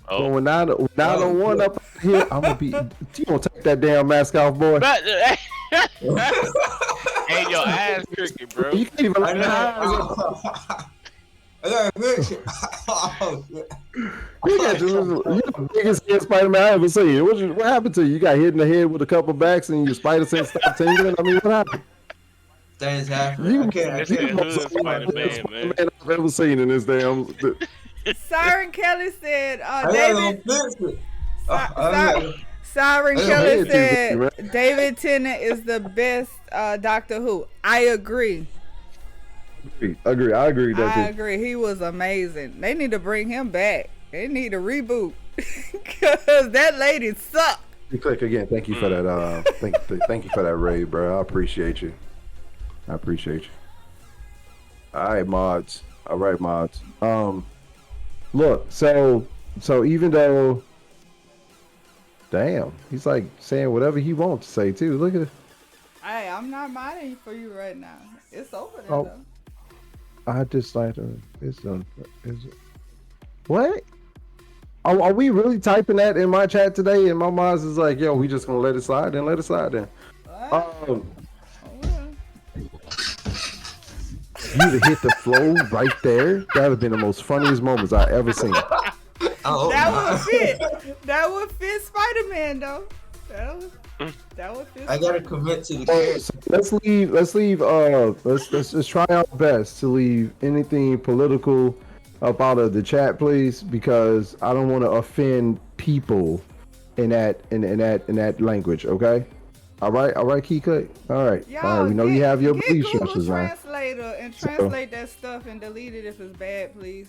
But Oh. when 901 up here, I'm gonna be. You gonna take that damn mask off, boy? But, hey, your ass cricket, bro. You can't even. I know. I got a picture. Oh, shit. You got you're the biggest head Spider-Man I ever seen. What happened to you? You got hit in the head with a couple backs and your spider sense stopped tingling. I mean, what happened? Things happen. You I can't. This is hood Spider-Man, man. I've ever seen in this damn. Siren Kelly said, I got David. no picture. Siren I Kelly head said too, David Tennant is the best Doctor Who. I agree. Agree. I agree with that. I too. agree. He was amazing. They need to bring him back. They need a reboot because that lady sucked. You click again. Thank you for that. Thank you for that raid, bro. I appreciate you. I appreciate you. All right, mods. All right, mods. Look. So even though, damn, he's like saying whatever he wants to say too. Look at it. Hey, I'm not minding for you right now. It's over there Oh. though. I just like it's what? Are we really typing that in my chat today? And my mom's is like, yo, we just gonna let it slide. Then let it slide. Then. What? You to hit the flow right there. That would have been the most funniest moments I ever seen. Oh, That would fit. That would fit Spider-Man though. That would fit. I gotta Spider-Man. commit to the So character. let's try our best to leave anything political up out of the chat, please, because I don't want to offend people in that language. Okay. All right, Key Cut. All right. Y'all, we know you have your get belief Google structures, man. Translator and translate that stuff and delete it if it's bad, please.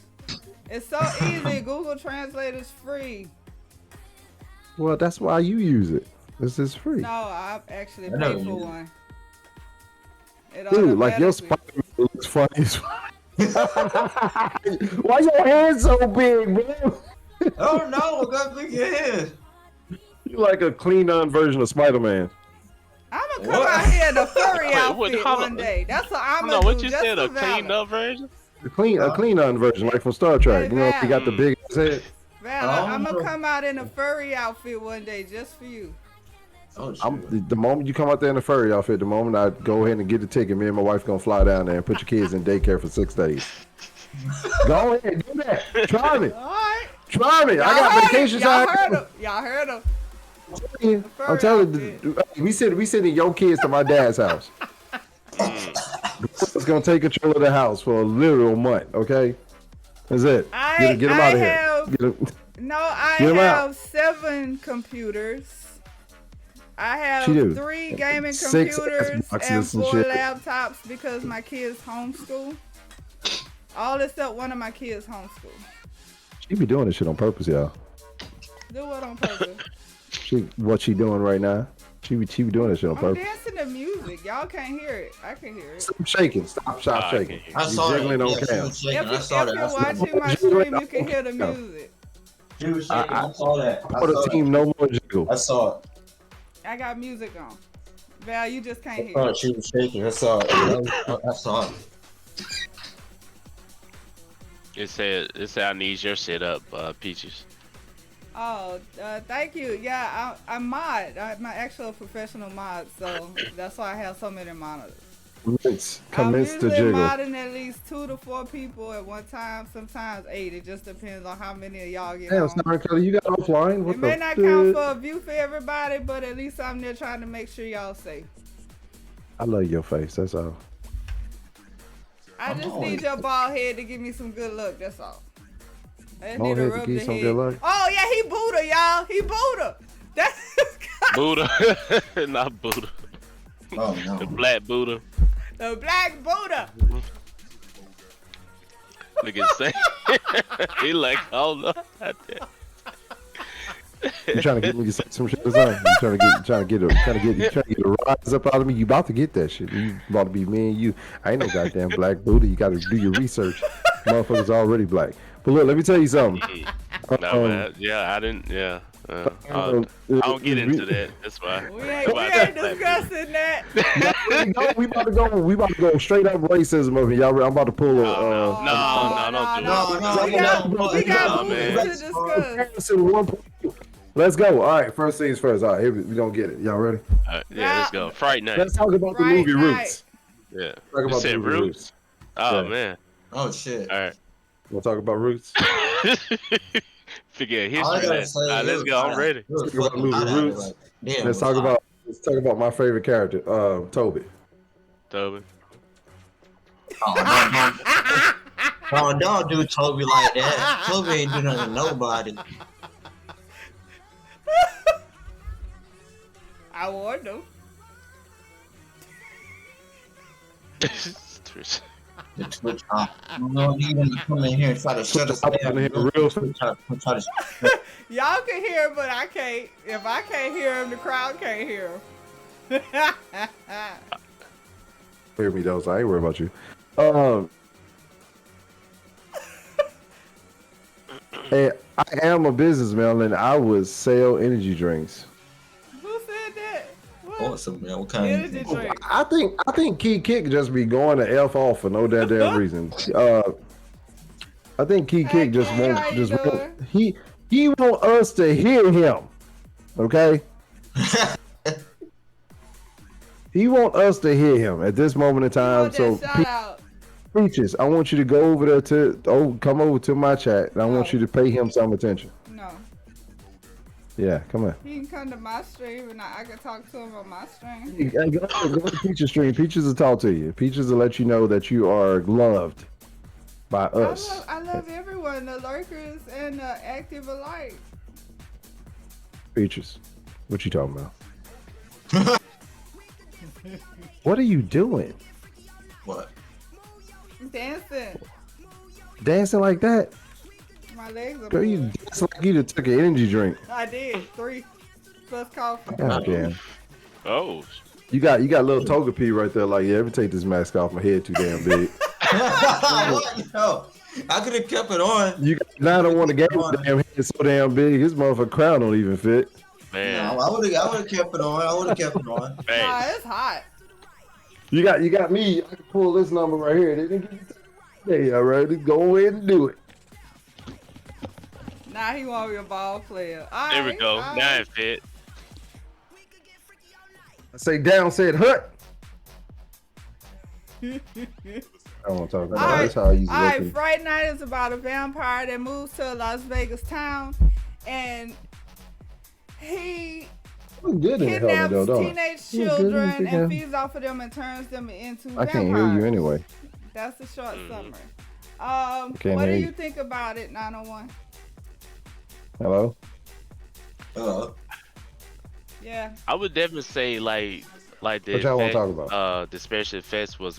It's so easy. Google Translator's free. Well, that's why you use it. This is free. No, I actually I know paid for you- one. It Dude, like your automatically- Spider-Man looks funny as fuck. Why your hands so big, bro? Oh no, I got big hands. You like a clean on version of Spider-Man. I'm gonna come What? out here in a furry Wait, what- outfit hold one on. day. That's what I'm No, gonna what do. you just said, for a cleaned Valor. up version? A clean on version, like from Star Trek. Hey, You know, Val. he got the big ass head. Valor, Oh. I'm gonna come out in a furry outfit one day just for you. Oh I'm, shit. the moment you come out there in a furry outfit, the moment I go ahead and get the ticket, me and my wife gonna fly down there and put your kids in daycare for 6 days. Go ahead, do that. Try me. All right. Try me. I Y'all got heard vacation him. Y'all time. heard him. Y'all heard him. I'm telling you, we sending your kids to my dad's house. It's gonna take control of the house for a literal month. Okay, that's it. Get them out of here. Get 'em- No, I Get 'em out. have 7 computers I have She do. 3 gaming 6 computers and Xboxes and 4 shit. laptops because my kids homeschool. All except one of my kids homeschool. She be doing this shit on purpose, y'all. Do what on purpose? What she doing right now? She be doing this shit on I'm purpose. dancing to music. Y'all can't hear it. I can hear it. Stop shaking. Stop shaking. I You saw that. jiggling on Yeah, she cam. was shaking. I If saw that. you're I saw that. watching my stream, you can hear the music. She was shaking. I saw that. I For the saw team, that. no more jiggle. I saw it. I got music on. Val, you just can't I hear saw it. it. She was shaking. I saw it. I saw it. It said I need your setup, Peaches. Oh, thank you. Yeah, I'm mod. I'm an actual professional mod, so that's why I have so many monitors. Commence I'm the usually jiggle. modding at least 2 to 4 people at one time, sometimes 8. It just depends on how many of y'all get Damn, on. Star Kelly, you got offline? What It the may not count for a view for everybody, but at least I'm there trying to make sure y'all safe. I love your face, that's all. I just need your bald head to give me some good luck, that's all. I just Bald need to head to rub give you the some head. good luck? Oh yeah, he Buddha, y'all. He Buddha. That's Buddha, not Buddha. Oh The no. black Buddha. the black Buddha. Look at Sam. He like, oh no. You trying to get me some shit or something? You trying to get a rise up out of me? You about to get that shit. You about to be me and you. I ain't no goddamn black Buddha. You got to do your research. Motherfuckers already black. But look, let me tell you something. No, man. Yeah, I didn't. Yeah. I don't get into that. That's why. We ain't discussing that. We about to go straight up racism over here. Y'all, I'm about to pull a. Don't do it. We got man. movies to discuss. Let's go. All right, first things first. All right, here we gonna get it. Y'all ready? Yeah, let's go. Fright Night. Let's talk about the Fright movie Night. Roots. Yeah. Talk You about said the movie Roots? Oh, Yeah. man. Oh shit. All right. We'll talk about Roots. Figure All I history gotta then. say All right, is let's go. I'm ready. it was Talk about fucking movie hot out Roots. there, like, damn, Let's it was talk about my favorite character, Toby. Toby. hot. Oh, don't do Toby like that. Toby ain't do nothing to nobody. I warned them. The Twitch you know, you gonna come in here and try to shut us I'm down. in here real Try to Y'all can hear him, but I can't. If I can't hear him, the crowd can't hear him. Hear me though, so I ain't worried about you. And I am a businessman, and I would sell energy drinks. Who said that? What? awesome, man. What kind Energy of drink. I think Key Kick just be going to F off for no damn reason. I think Key Kick just Key, how you won't he want us to hear him. Okay? He want us to hear him at this moment in time. So shout out. Peaches, I want you to go over there come over to my chat, and I want you to pay him some attention. No. Yeah, come on. He can come to my stream and I can talk to him on my stream. Hey, go to Peaches' stream. Peaches will talk to you. Peaches will let you know that you are loved by us. I love everyone, the lurkers and the active alike. Peaches, what you talking about? What are you doing? what? Dancing. Dancing like that? My legs are Girl, you moving. dance like you just took an energy drink. I did. 3 plus coffee. God damn. Oh. You got a little toga pee right there. Like, yeah, let me take this mask off. My head too damn big. What? No. I could have kept it on. You got 901 the gamer damn head so damn big. His motherfucking crown don't even fit. Man. No, I would have kept it on. I would have kept it on. Nah, Hey. it's hot. You got me. I can pull this number right here. They didn't give you today, all right? Just go ahead and do it. Now he want to be a ball player. All There we right, go. all Now right. it fit. I say down, said hut. I don't want to talk about that. That's how I used to All right, look. Fright Night is about a vampire that moves to a Las Vegas town, and he Look good in the helmet, kidnaps though, don't I? teenage Look good in the children big and helmet. feeds off of them and turns them into I vampires. can't hear you anyway. That's the short summary. Can't What do hear you you. think about it, 901? Hello? Uh, Yeah. I would definitely say like What y'all want to talk about? the special effects was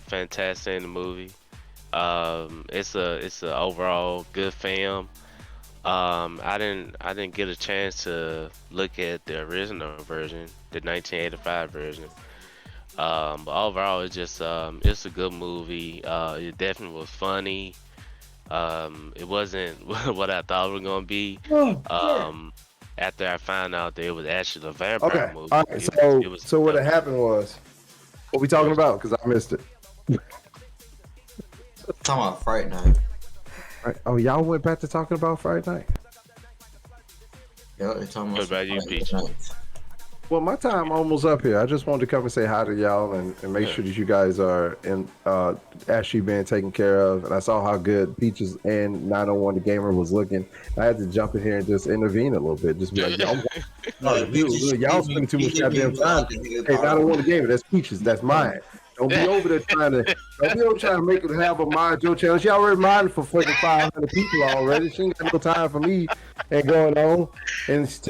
fantastic in the movie. It's a overall good film. I didn't get a chance to look at the original version, the 1985 version. But overall, it's a good movie. It definitely was funny. It wasn't what I thought it was gonna be. Oh, sure. After I found out that it was actually a vampire Okay. movie, All right. it was So what had dope. happened was, what we talking about? Because I missed it. Talking about Fright Night. Right. Oh, y'all went back to talking about Friday night. Yeah, they're talking What about about you, Fright Peach? Night. Well, my time almost up here. I just wanted to come and say hi to y'all and make Yeah. sure that you guys are actually being taken care of. And I saw how good Peaches and 901 the Gamer was looking. I had to jump in here and just intervene a little bit. Just be like, y'all, y'all spending too much goddamn time. Hey, 901 the Gamer, that's Peaches, that's mine. Don't be over there trying to make it have a mind your channel. She already minded for fucking 500 people already. She ain't got no time for me and going on. And she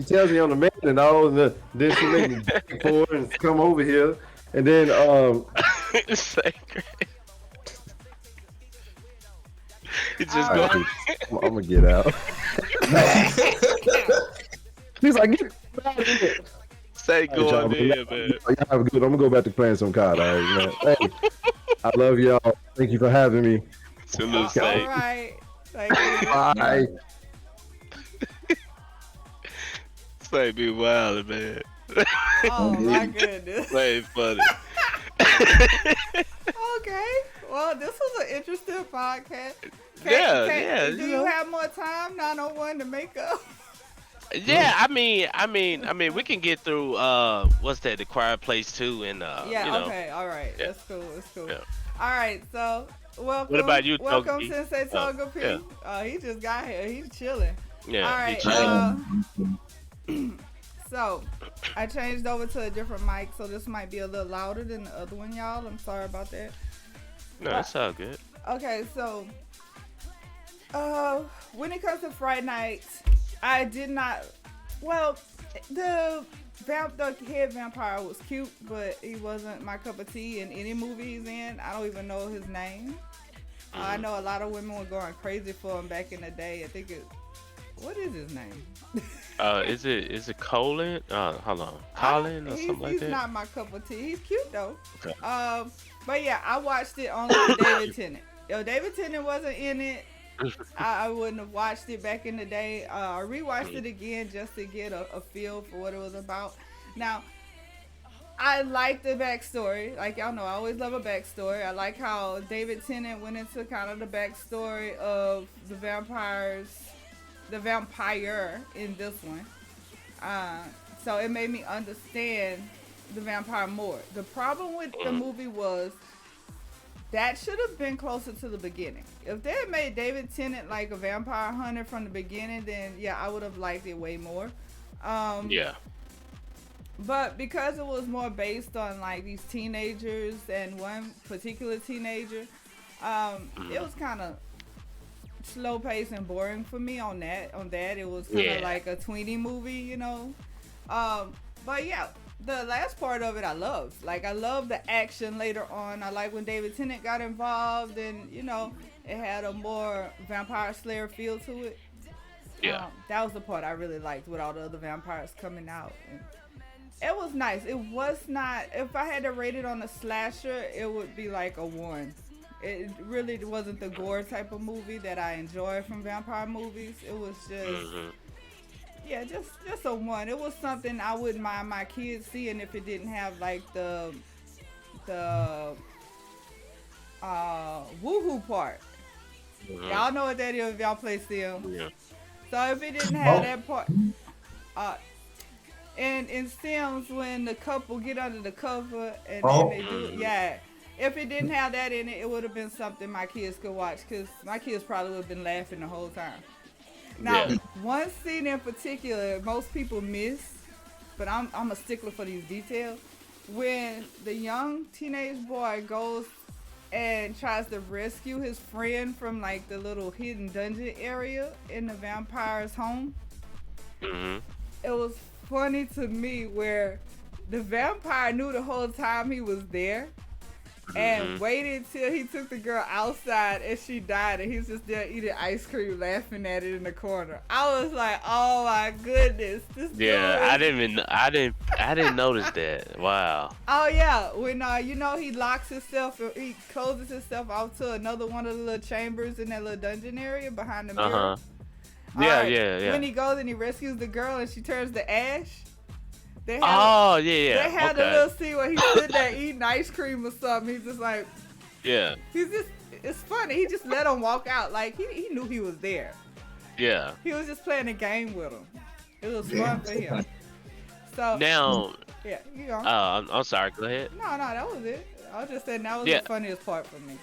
tells me on the man and all, and then she make me beg for it and come over here. And then It's like, it just All go. right. I'm gonna get out. He's like, get out of here. Say All right, y'all, going in, man. y'all have a good. I'm gonna go back to playing some card. All right, man. Hey, I love y'all. Thank you for having me. Salute, All say. right. Thank you. Bye. Say be wild, man. Oh my goodness. Say funny. Okay. Well, this was an interesting podcast. Yeah, Do you have more time, 901, to make up? Yeah, I mean, we can get through what's that, The Quiet Place 2 and Yeah, you know. okay. All right. Yeah. That's cool. That's cool. Yeah. All right. So, welcome. What about you, Welcome, Togepi? Sensei Toga P. yeah. He just got here. He's chilling. Yeah. All he right. chilling. So, I changed over to a different mic, so this might be a little louder than the other one, y'all. I'm sorry about that. No, it's all good. Okay, so when it comes to Friday Night, I did not. Well, the head vampire was cute, but he wasn't my cup of tea in any movie he's in. I don't even know his name. I know a lot of women were going crazy for him back in the day. I think what is his name? Is it Colin? Hold on, Colin or something like He's that. not my cup of tea. He's cute though. Okay. But yeah, I watched it only for David Tennant. If David Tennant wasn't in it, I wouldn't have watched it back in the day. I rewatched it again just to get a feel for what it was about. Now, I like the backstory. Like y'all know, I always love a backstory. I like how David Tennant went into kind of the backstory of the vampire in this one. So it made me understand the vampire more. The problem with the movie was that should have been closer to the beginning. If they had made David Tennant like a vampire hunter from the beginning, then yeah, I would have liked it way more. Yeah. But because it was more based on like these teenagers and one particular teenager, it was kind of slow paced and boring for me on that. It was kind of like a tweeny movie, you know. But yeah, the last part of it I loved. Like I love the action later on. I like when David Tennant got involved, and you know, it had a more vampire slayer feel to it. Yeah. That was the part I really liked with all the other vampires coming out. And it was nice. It was not. If I had to rate it on a slasher, it would be like a 1. It really wasn't the gore type of movie that I enjoy from vampire movies. It was just, yeah, just a 1. It was something I wouldn't mind my kids seeing if it didn't have like the woohoo part. Y'all know what that is if y'all play Sim. Yeah. So if it didn't have that part, and in Sims when the couple get under the cover and then they do, yeah. If it didn't have that in it, it would have been something my kids could watch, because my kids probably would have been laughing the whole time. Now, one scene in particular, most people miss, but I'm a stickler for these details. When the young teenage boy goes and tries to rescue his friend from like the little hidden dungeon area in the vampire's home, it was funny to me where the vampire knew the whole time he was there and waited till he took the girl outside and she died, and he's just there eating ice cream, laughing at it in the corner. I was like, "Oh my goodness, this dude is-" I didn't notice that. Wow. Oh yeah, when he locks himself, he closes himself off to another one of the little chambers in that little dungeon area behind the mirror. Yeah. When he goes and he rescues the girl and she turns to ash. They had a little scene where he's sitting there eating ice cream or something. He's just like, it's funny. He just let him walk out. Like, he knew he was there. Yeah. He was just playing a game with him. It was fun for him. So Now. Yeah, you go. I'm sorry. Go ahead. No, that was it. I was just saying that was the funniest part for me.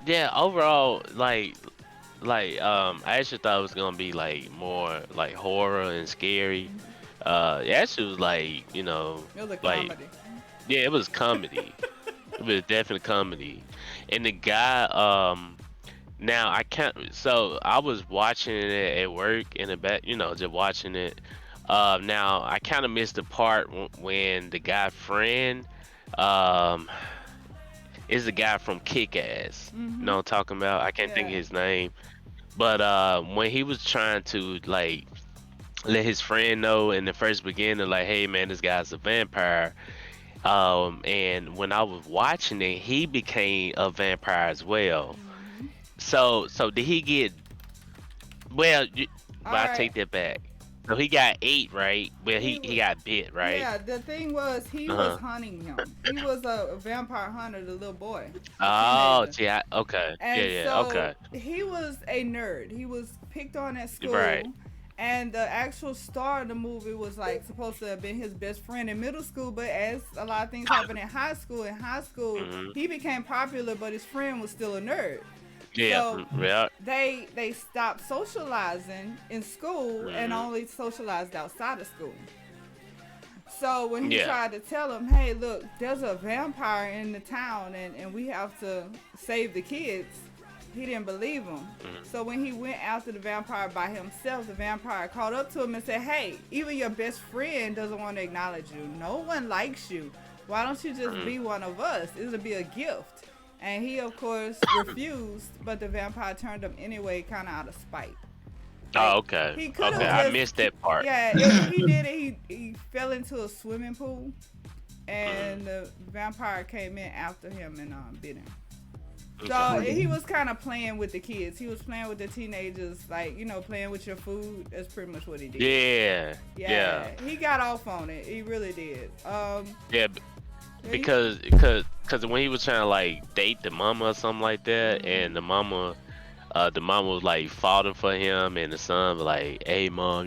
Yeah. Overall, like, I actually thought it was gonna be like more like horror and scary. It actually was like, It was a like, comedy. yeah, it was comedy. It was definitely comedy. And the guy, now I can't. So I was watching it at work in the back, just watching it. Now I kind of missed the part when the guy friend, is the guy from Kick-Ass. You know what I'm talking about? I can't think of his name. But when he was trying to like let his friend know in the first beginning, like, hey man, this guy's a vampire. And when I was watching it, he became a vampire as well. So did he get? Well, I take that back. So he got 8, right? Well, he got bit, right? Yeah, the thing was he was hunting him. He was a vampire hunter, the little boy. Oh, yeah, okay. And so okay. He was a nerd. He was picked on at school. Right. And the actual star of the movie was like supposed to have been his best friend in middle school, but as a lot of things happened in high school, he became popular, but his friend was still a nerd. Yeah, so they stopped socializing in school and only socialized outside of school. So when he tried to tell him, hey, look, there's a vampire in the town and we have to save the kids, he didn't believe him. So when he went after the vampire by himself, the vampire called up to him and said, hey, even your best friend doesn't want to acknowledge you. No one likes you. Why don't you just be one of us? It'll be a gift. And he, of course, refused, but the vampire turned him anyway, kind of out of spite. Oh, okay. He could have I missed that part. Yeah, he did it. He fell into a swimming pool, and the vampire came in after him and bit him. So he was kind of playing with the kids. He was playing with the teenagers, like, playing with your food. That's pretty much what he did. Yeah. He got off on it. He really did. Because when he was trying to like date the mama or something like that, and the mama was like falling for him, and the son was like, hey mom,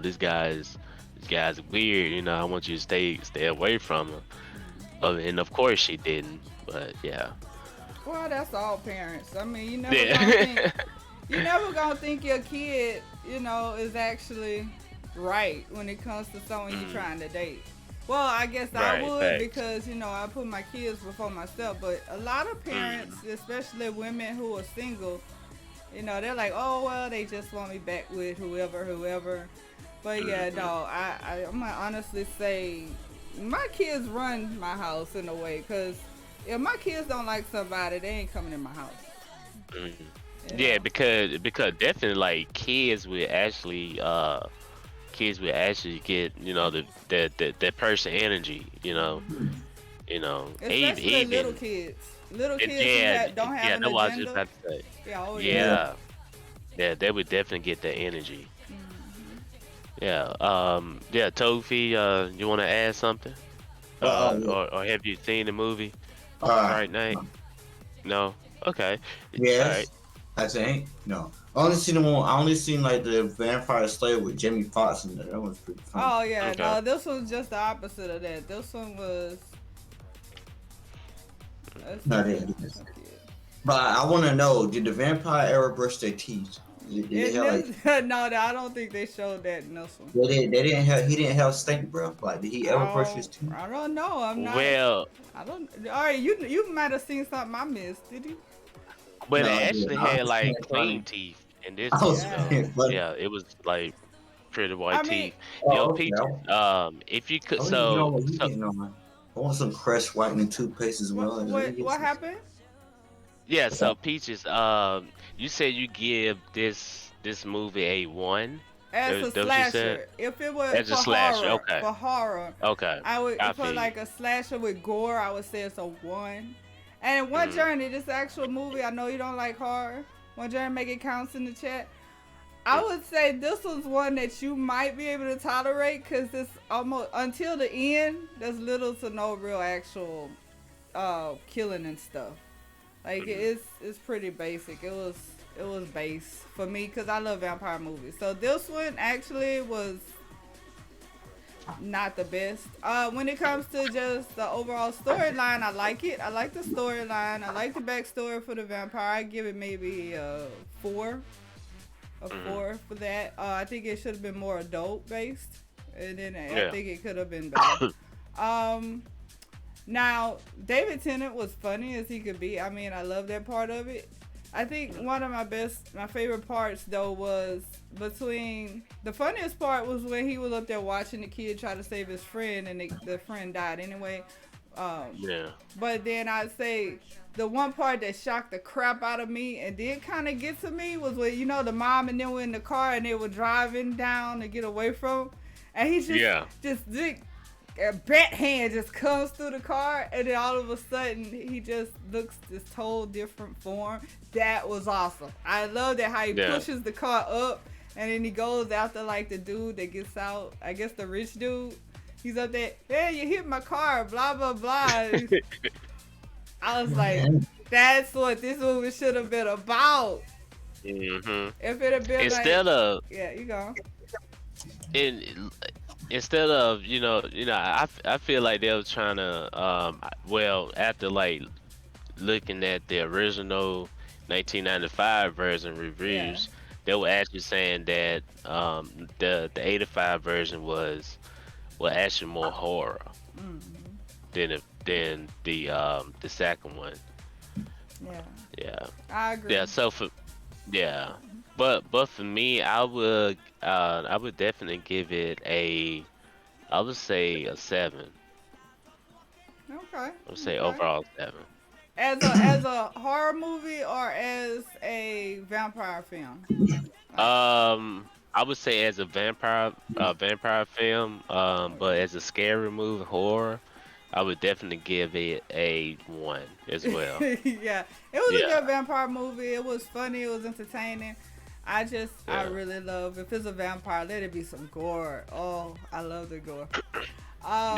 this guy's weird. I want you to stay away from him. And of course she didn't. But yeah. Well, that's all parents. I mean, you never gonna think your kid, is actually right when it comes to someone you're trying to date. Well, I guess I would because, I put my kids before myself. But a lot of parents, especially women who are single, they're like, oh, well, they just want me back with whoever. But yeah, no, I'm going to honestly say my kids run my house in a way, because if my kids don't like somebody, they ain't coming in my house. Yeah, because definitely like kids will actually get that person energy, especially little kids who don't have an agenda. I was just about to say. Yeah, they would definitely get that energy. Tofi, you want to add something, or have you seen the movie? Right now? No. Okay. Yes. All right. I think no. I only seen like the Vampire Slayer with Jamie Foxx in there. That was pretty fun. Oh yeah, Okay. No, this was just the opposite of that. This one was. But I want to know: did the vampire ever brush their teeth? Did they have, no, I don't think they showed that in this one. They didn't have. He didn't have stink breath. Like, did he ever brush his teeth? I don't know. I'm not. Well, I don't. All right, you might have seen something I missed. Did you? But No, it actually dude, had like funny. clean teeth in this. I was It was like pretty white I mean, teeth. Yo, Oh, okay. Peaches. If you could, I want to get on what you so getting on. I want some Crest whitening toothpaste as well. Let me get what some. happened? yeah, so Peaches. You said you give this movie a one. As a That what you said? slasher, if it was As a slasher. Okay. for horror, Okay. I would I for feel you. like a slasher with gore, I would say it's a one. And One Mhm. Journey, this actual movie, I know you don't like horror. One Journey, make it counts in the chat. I would say this was one that you might be able to tolerate because it's almost until the end. There's little to no real actual killing and stuff. Like it's pretty basic. It was base for me because I love vampire movies. So this one actually was not the best. When it comes to just the overall storyline, I like it. I like the storyline. I like the backstory for the vampire. I give it maybe a 4. A 4 for that. I think it should have been more adult based, and then I think it could have been better. Now David Tennant was funny as he could be. I mean, I love that part of it. I think one of my favorite parts though was between the funniest part was when he was up there watching the kid try to save his friend, and the friend died anyway. Yeah. But then I'd say the one part that shocked the crap out of me and did kind of get to me was when, you know, the mom and them were in the car and they were driving down to get away from him. And he just a bat hand just comes through the car, and then all of a sudden he just looks this total different form. That was awesome. I love that how he pushes the car up, and then he goes after like the dude that gets out. I guess the rich dude. He's up there. Hey, you hit my car. Blah blah blah. I was like, that's what this movie should have been about. Mhm. If it had been yeah, you go. Instead of I feel like they were trying to after like looking at the original 1995 version reviews, they were actually saying that the 85 version was actually more horror than the second one. Yeah. I agree. Yeah. So but for me, I would definitely give it I would say a 7. Okay. I would say overall 7. As a horror movie or as a vampire film? I would say as a vampire film, but as a scary movie horror, I would definitely give it a 1 as well. Yeah, it was a good vampire movie. It was funny. It was entertaining. I really love, if it's a vampire, let it be some gore. Oh, I love the gore. All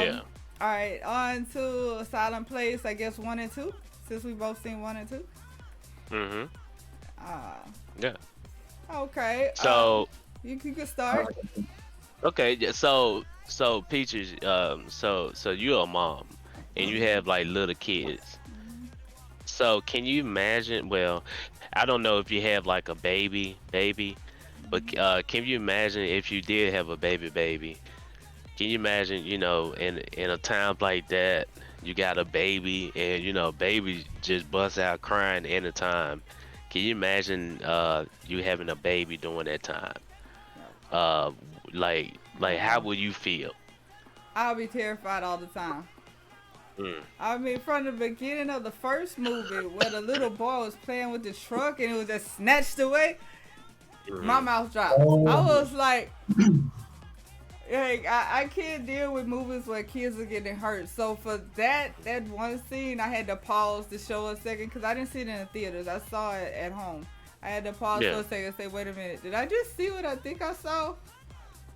right, on to A Silent Place. I guess 1 and 2, since we both seen 1 and 2. Yeah. Okay. So you can start. okay, yeah, so Peaches, so you're a mom and you have like little kids. So can you imagine? Well, I don't know if you have like a baby, but can you imagine if you did have a baby? Can you imagine, in a time like that, you got a baby and baby just busts out crying anytime. Can you imagine you having a baby during that time? Like how would you feel? I'll be terrified all the time. I mean, from the beginning of the first movie, where the little boy was playing with the truck and it was just snatched away, my mouth dropped. I was like, I can't deal with movies where kids are getting hurt. So for that one scene, I had to pause the show a second because I didn't see it in the theaters. I saw it at home. I had to pause for a second and say, wait a minute, did I just see what I think I saw?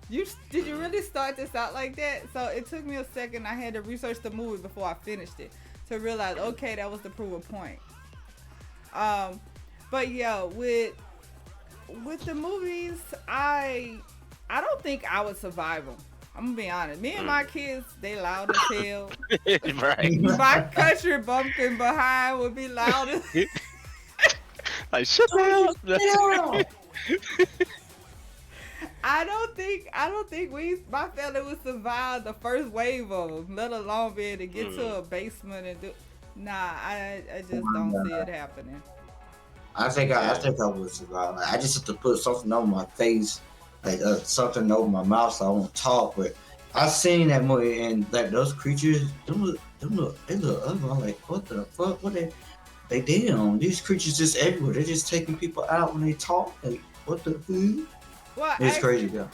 Did you really start this out like that? So it took me a second. I had to research the movie before I finished it to realize, okay, that was to prove a point. But yeah, with the movies, I don't think I would survive them. I'm gonna be honest. Me and my kids, they loud as hell. Right. My country bumpkin behind would be loud as like shut up. I don't think my family would survive the first wave of them, let alone be able to get to a basement and do. Nah, I just don't see it happening. I think I would survive. I just have to put something on my face like something over my mouth, so I won't talk. But I seen that movie, and like those creatures, they look ugly. I'm like, what the fuck? What they did on these creatures just everywhere? They're just taking people out when they talk. Like, what the fuck? Well, It's actually, crazy, yeah.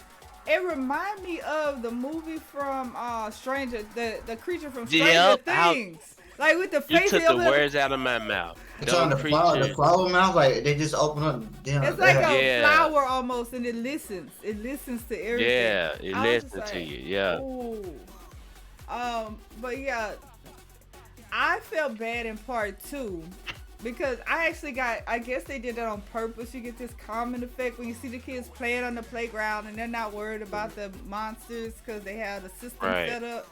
it reminded me of the movie from Stranger, the creature from Stranger Yep. Things. Like with the You face took of the the words out of my mouth. It's on Those the creatures. flower mouth, like they just open up. Damn, it's like a Yeah. flower almost, and it listens. It listens to everything. Yeah, it I was just listens to like, you. Yeah. Ooh. But yeah, I felt bad in part 2 because I actually got. I guess they did that on purpose. You get this calming effect when you see the kids playing on the playground and they're not worried about the monsters because they have the system Right. set up.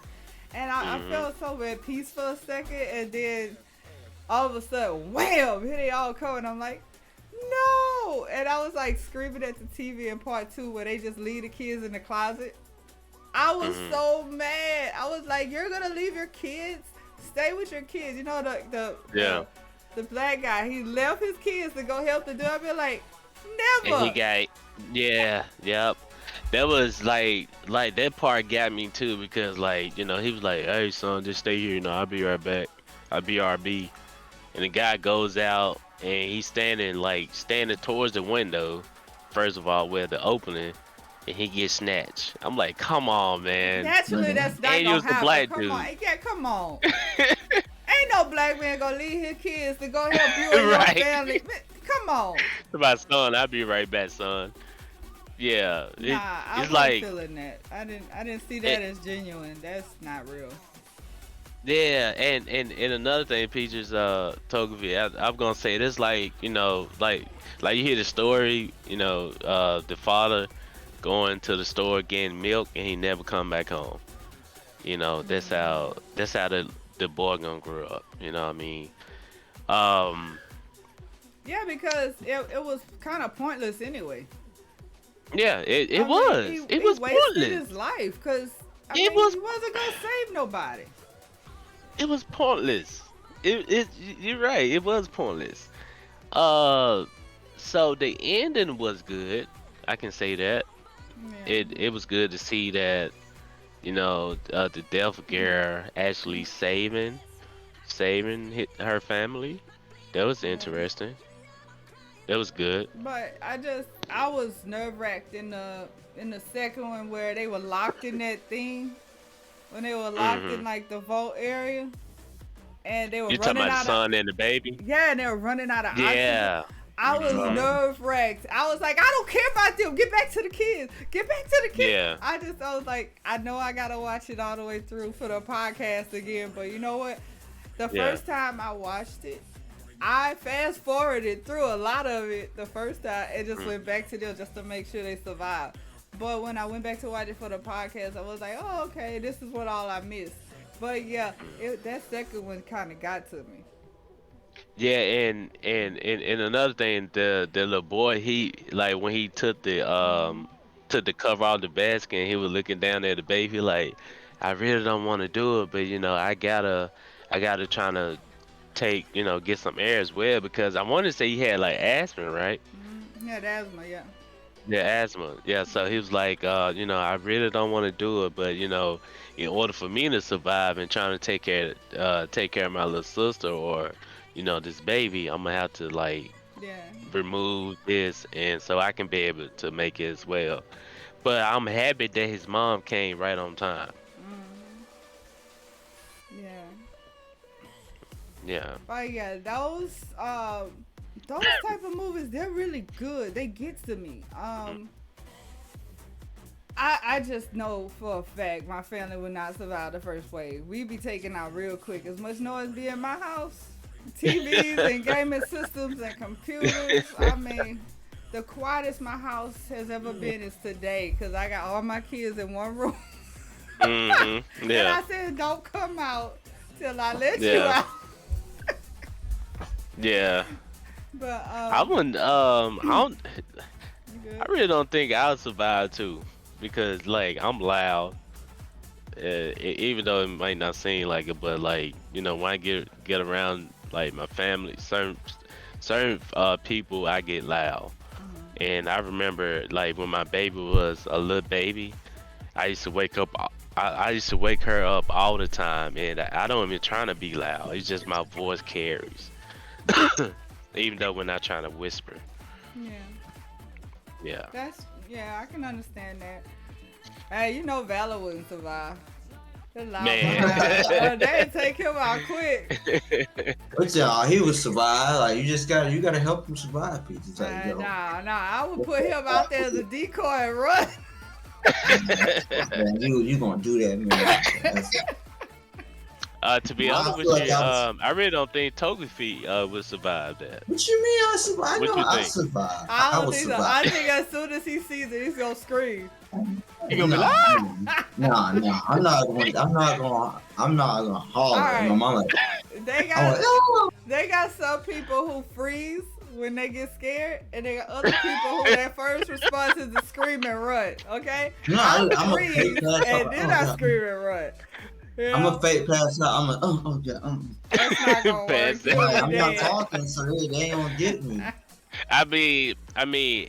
And I felt so at peace for a second, and then all of a sudden, wham! Here they all come, and I'm like, no! And I was like screaming at the TV in part 2 where they just leave the kids in the closet. I was so mad. I was like, you're gonna leave your kids? Stay with your kids. You know the black guy. He left his kids to go help the dog. I'd be like, never. And he got, yep. That was like that part got me too because like he was like, hey son, just stay here. I'll be right back. I'll be RB. And the guy goes out and he's standing towards the window. First of all, where the opening, and he gets snatched. I'm like, come on, man. Naturally, that's not And he gonna was the happen. black Come dude. on. Yeah, come on. Ain't no black man gonna leave his kids to go help you and Right. your family. Man, come on. My son, I'll be right back, son. Yeah, Nah, I it's wasn't like, feeling that. I didn't see that as genuine. That's not real. yeah, and another thing, Peaches, Togepi, I'm gonna say this, like like you hear the story, the father going to the store getting milk and he never come back home. That's how the boy gonna grow up. You know what I mean? Yeah, because it was kind of pointless anyway. Yeah, it I mean, was. he It was wasted pointless. his life because It was- he wasn't gonna save nobody. It was pointless. You're right. It was pointless. So the ending was good. I can say that. Yeah. It was good to see that, the deaf girl actually saving her family. That was interesting. That was good. But I was nerve wracked in the second one where they were locked in that thing. When they were locked in like the vault area, and they were You running talking about the out son and the baby? yeah, and they were running out of oxygen. Yeah. I was nerve wracked. I was like, I don't care about them. Get back to the kids. Get back to the kids. Yeah. I was like, I know I gotta watch it all the way through for the podcast again, but you know what? The Yeah. first time I watched it, I fast forwarded through a lot of it the first time and just went back to them just to make sure they survived. But when I went back to watch it for the podcast, I was like, oh, okay, this is what all I missed. But yeah, that second one kind of got to me. Yeah, and another thing, the little boy, he like when he took the cover off the basket and he was looking down at the baby like, I really don't want to do it, but I gotta try to take, get some air as well because I want to say he had like asthma, right? He had asthma, yeah. Yeah, asthma. Yeah, so he was like, I really don't want to do it, but in order for me to survive and trying to take care of my little sister or this baby, I'm gonna have to like Yeah. remove this, and so I can be able to make it as well. But I'm happy that his mom came right on time. Yeah. Yeah. But yeah, those type of movies, they're really good. They get to me. I just know for a fact my family would not survive the first wave. We'd be taken out real quick. As much noise be in my house, TVs and gaming systems and computers. I mean, the quietest my house has ever been is today because I got all my kids in one room. Yeah. And I said, don't come out till I let you Yeah. out. Yeah. But I wouldn't. I don't. good. I really don't think I'll survive too, because like I'm loud. Even though it might not seem like it, but like when I get around like my family, certain people, I get loud, And I remember like when my baby was a little baby, I used to wake up. I used to wake her up all the time, and I don't even trying to be loud. It's just my voice carries, even though we're not trying to whisper. Yeah. Yeah. I can understand that. Hey, you know Valor wouldn't survive. Man. They take him out quick. But he would survive. Like you gotta help him survive, Peaches. Like, Nah. I would put him out there as a decoy and run. Man, you gonna do that, man? To be honest with you, I really don't think Togefi would survive that. What you mean I survive? What I know you I think? survive. I would don't think so. survive. I think as soon as he sees it, he's gonna scream. You gonna be like, No, I'm not gonna holler. Alright. My mama. They got some people who freeze when they get scared, and they got other people who their first response is to scream and run. Okay, No, I'm I'm a freeze fake pass and out. then I scream and run. You I'm know? a fake pass out. I'm a That's not gonna work. Pass You'll out. be I'm not dead. talking, so they ain't gonna get me. I mean,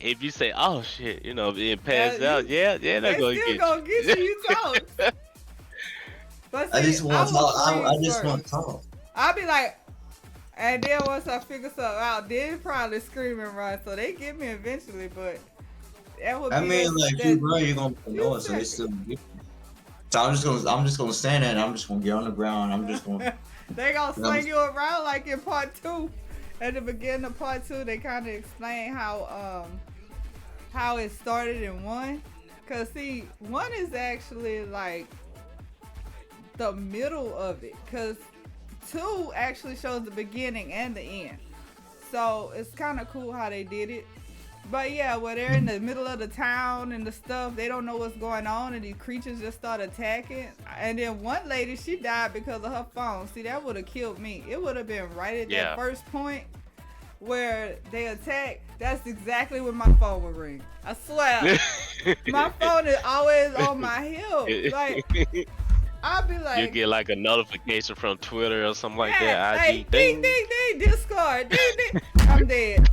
if you say, "Oh shit," being passed Yeah, out, yeah, They they're gonna still get gonna you. get you. You talk. But see, I just want to talk. I freeze just first. want to talk. I'll be like, and then once I figure something out, then probably scream and run. So they get me eventually, but that would be. I mean, like you run, you're gonna be going, so they said- still get me. So I'm just gonna stand there and I'm just gonna get on the ground. I'm just gonna. They gonna sling you around like in part 2. At the beginning of part 2, they kind of explain how it started in 1. Cause see, 1 is actually like the middle of it. Cause 2 actually shows the beginning and the end. So it's kind of cool how they did it. But yeah, where they're in the middle of the town and the stuff, they don't know what's going on, and these creatures just start attacking. And then one lady, she died because of her phone. See, that would have killed me. It would have been right at that first point where they attack. That's exactly when my phone would ring. I swear. My phone is always on my hip. Like, I'll be like, You get like a notification from Twitter or something like yeah, that. hey, IG ding, ding, ding, Discord, ding, ding. I'm dead.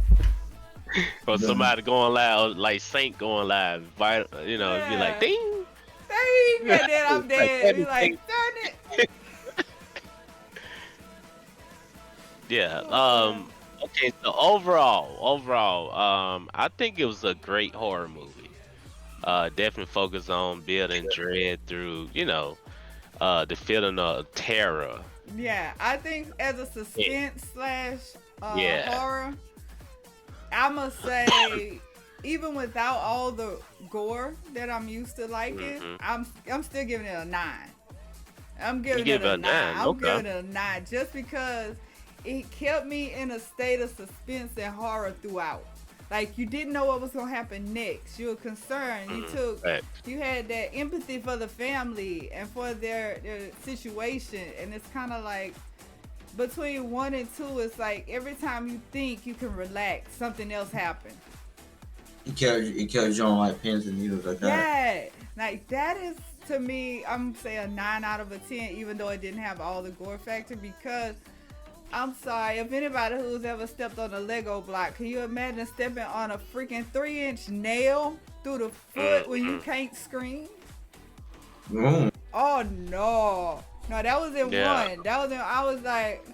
or somebody going live, like Saint going live. It'd be like ding. Ding, and then I'm dead. Be like, darn it. Yeah. Okay. So overall, I think it was a great horror movie. Definitely focus on building dread through, the feeling of terror. Yeah, I think as a suspense slash Yeah. horror, I must say, even without all the gore that I'm used to liking, I'm still giving it a 9. I'm giving it a 9. I'm Okay. giving it a 9 just because it kept me in a state of suspense and horror throughout. Like, you didn't know what was gonna happen next. You were concerned. You had that empathy for the family and for their situation, and it's kind of like between 1 and 2, it's like every time you think you can relax, something else happens. It carries you on like pins and needles like that. Yeah, like that is, to me, I'm saying a 9 out of a 10, even though it didn't have all the gore factor. Because I'm sorry, if anybody who's ever stepped on a Lego block, can you imagine stepping on a freaking 3-inch nail through the foot when you can't scream? Mm. Oh no, that was in 1. That was in. I was like,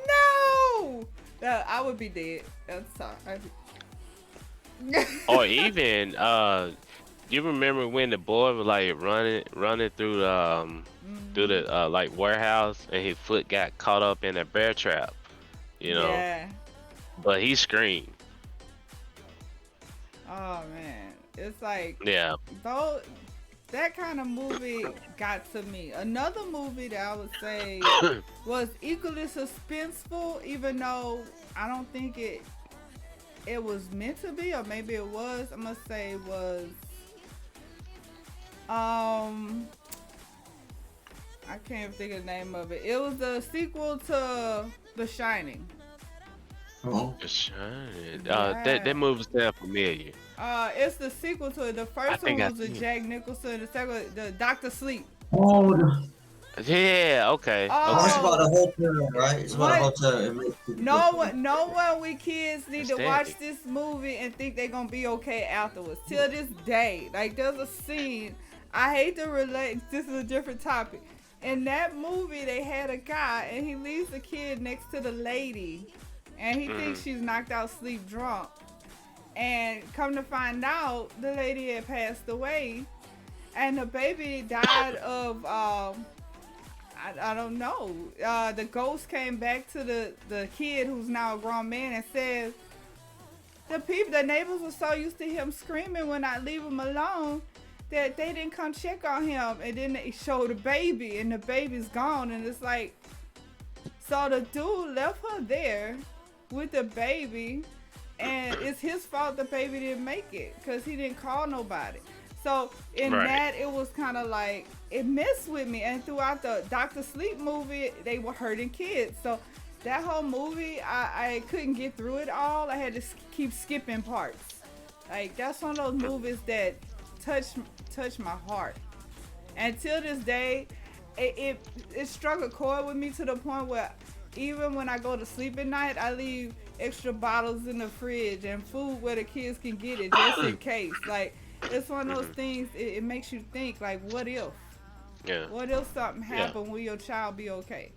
no, I would be dead. I'm sorry. Or even, you remember when the boy was like running through the like warehouse, and his foot got caught up in a bear trap, Yeah. but he screamed. Oh man, it's like Yeah. though that kind of movie got to me. Another movie that I would say was equally suspenseful, even though I don't think it was meant to be, or maybe it was. I must say was I can't think of the name of it. It was the sequel to The Shining. Oh. The Shining. Yeah. That movie sound familiar. It's the sequel to it. The first one think was I the seen it. Jack Nicholson. The second, the Doctor Sleep. Oh, Yeah. Okay. Oh, it's Okay. about a Oh, hotel, right? It's about a what? hotel. It makes people go No crazy. one, no one with kids need That's to watch daddy. this movie and think they're gonna be okay afterwards. Till this day, like there's a scene. I hate to relate. This is a different topic. In that movie, they had a guy and he leaves the kid next to the lady, and he thinks Mhm. she's knocked out, sleep drunk. And come to find out, the lady had passed away, and the baby died of I don't know. The ghost came back to the kid who's now a grown man and says the neighbors were so used to him screaming when I leave him alone that they didn't come check on him, and then they show the baby and the baby's gone, and it's like, so the dude left her there with the baby, and it's his fault the baby didn't make it because he didn't call nobody. So in Right. that, it was kind of like it messed with me. And throughout the Doctor Sleep movie, they were hurting kids. So that whole movie, I couldn't get through it all. I had to keep skipping parts. Like that's one of those movies that touch my heart. And till this day, it struck a chord with me to the point where even when I go to sleep at night, I leave extra bottles in the fridge and food where the kids can get it just in case. Like it's one of those things. It makes you think like, what if? Yeah. What if something Yeah. happened? Will your child be okay?